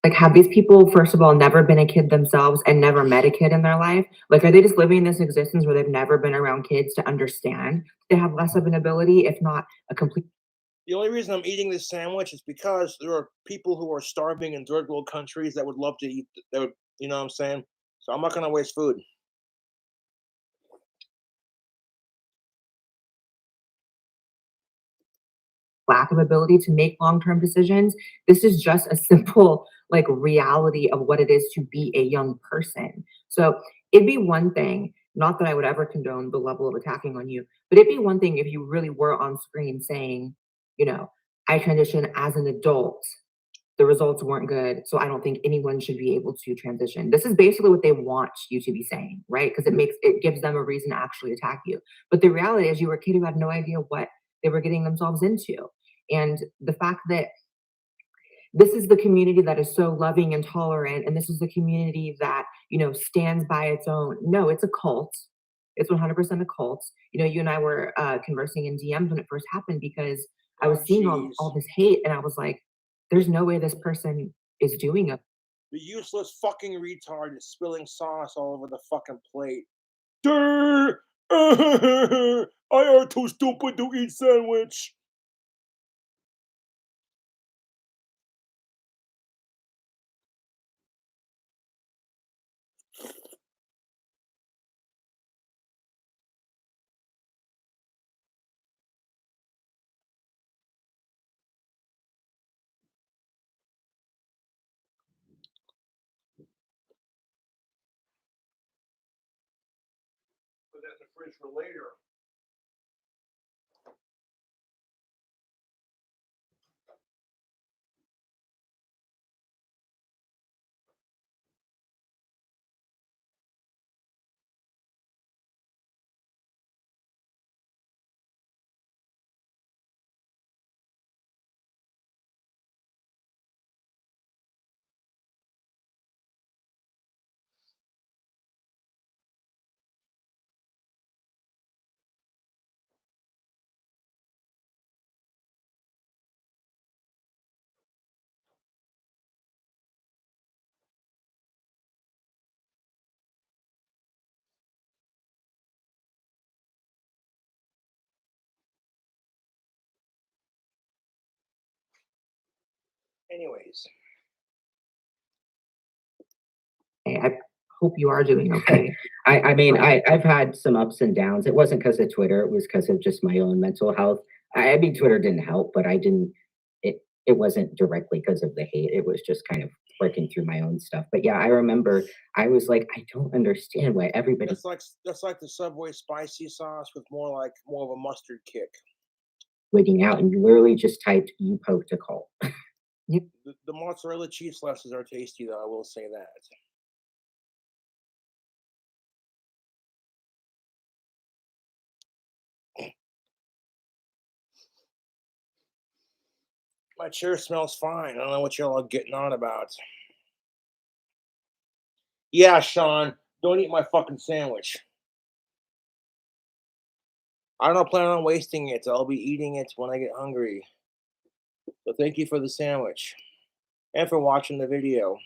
Like, have these people, first of all, never been a kid themselves and never met a kid in their life? Like, are they just living this existence where they've never been around kids to understand? They have less of an ability, if not a complete. The only reason I'm eating this sandwich is because there are people who are starving in third world countries that would love to eat. That would, you know what I'm saying? So I'm not going to waste food. Lack of ability to make long-term decisions. This is just a simple like reality of what it is to be a young person. So it'd be one thing, not that I would ever condone the level of attacking on you, but it'd be one thing if you really were on screen saying, you know, I transition as an adult. The results weren't good, so I don't think anyone should be able to transition. This is basically what they want you to be saying, right? Because it gives them a reason to actually attack you. But the reality is you were a kid who had no idea what they were getting themselves into. And the fact that this is the community that is so loving and tolerant, and this is the community that, you know, stands by its own. No, it's a cult. It's 100% a cult. You know, you and I were conversing in DMs when it first happened because I was seeing all this hate, and I was like, there's no way this person is doing it. The useless fucking retard is spilling sauce all over the fucking plate. Durr! I are too stupid to eat sandwich. Put that in the fridge for later. Anyways. I hope you are doing okay. I mean, I've had some ups and downs. It wasn't because of Twitter. It was because of just my own mental health. I mean, Twitter didn't help, but I didn't. It wasn't directly because of the hate. It was just kind of working through my own stuff. But yeah, I remember I was like, I don't understand why everybody. That's like the Subway spicy sauce with more of a mustard kick. Wigging out, and you literally just typed "you poked a cult." The mozzarella cheese slices are tasty, though. I will say that. My chair smells fine. I don't know what y'all are getting on about. Yeah, Sean, don't eat my fucking sandwich. I don't plan on wasting it. I'll be eating it when I get hungry. So thank you for the sandwich and for watching the video.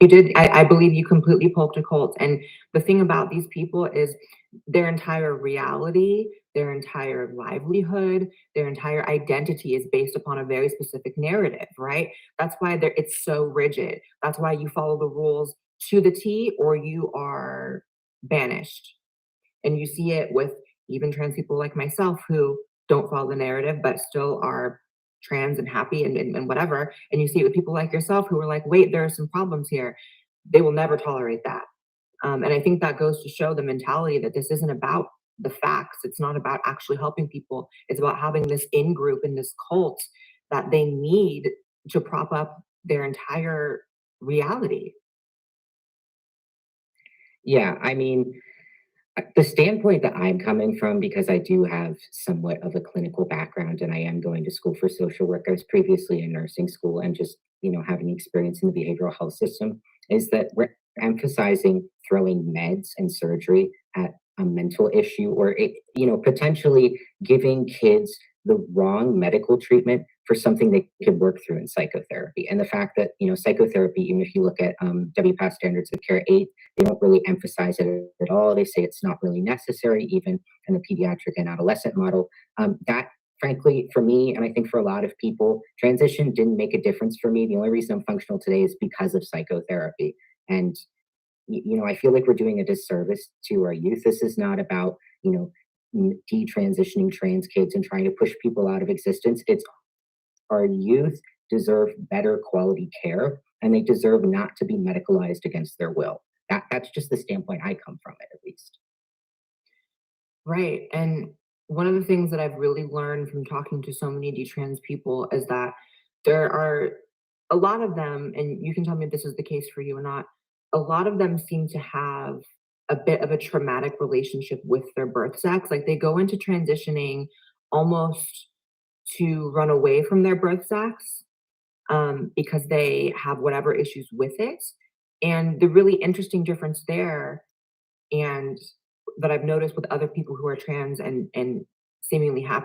You did. I believe you completely poked a cult. And the thing about these people is their entire reality, their entire livelihood, their entire identity is based upon a very specific narrative, right? That's why it's so rigid. That's why you follow the rules to the T or you are banished. And you see it with even trans people like myself who don't follow the narrative but still are trans and happy and whatever. And you see it with people like yourself who are like, wait, there are some problems here. They will never tolerate that. And I think that goes to show the mentality that this isn't about the facts. It's not about actually helping people. It's about having this in group and this cult that they need to prop up their entire reality. Yeah, I mean, the standpoint that I'm coming from, because I do have somewhat of a clinical background and I am going to school for social work, I was previously in nursing school and just, having experience in the behavioral health system, is that we're emphasizing throwing meds and surgery at a mental issue or, potentially giving kids the wrong medical treatment for something they could work through in psychotherapy. And the fact that, psychotherapy, even if you look at WPATH Standards of Care 8, they don't really emphasize it at all. They say it's not really necessary, even in the pediatric and adolescent model. That, frankly, for me, and I think for a lot of people, transition didn't make a difference for me. The only reason I'm functional today is because of psychotherapy. And, I feel like we're doing a disservice to our youth. This is not about, detransitioning trans kids and trying to push people out of existence. It's our youth deserve better quality care and they deserve not to be medicalized against their will. That's just the standpoint I come from it, at least. Right. And one of the things that I've really learned from talking to so many detrans people is that there are a lot of them, and you can tell me if this is the case for you or not, a lot of them seem to have a bit of a traumatic relationship with their birth sex. Like they go into transitioning almost to run away from their birth sex because they have whatever issues with it. And the really interesting difference there, and that I've noticed with other people who are trans and seemingly happy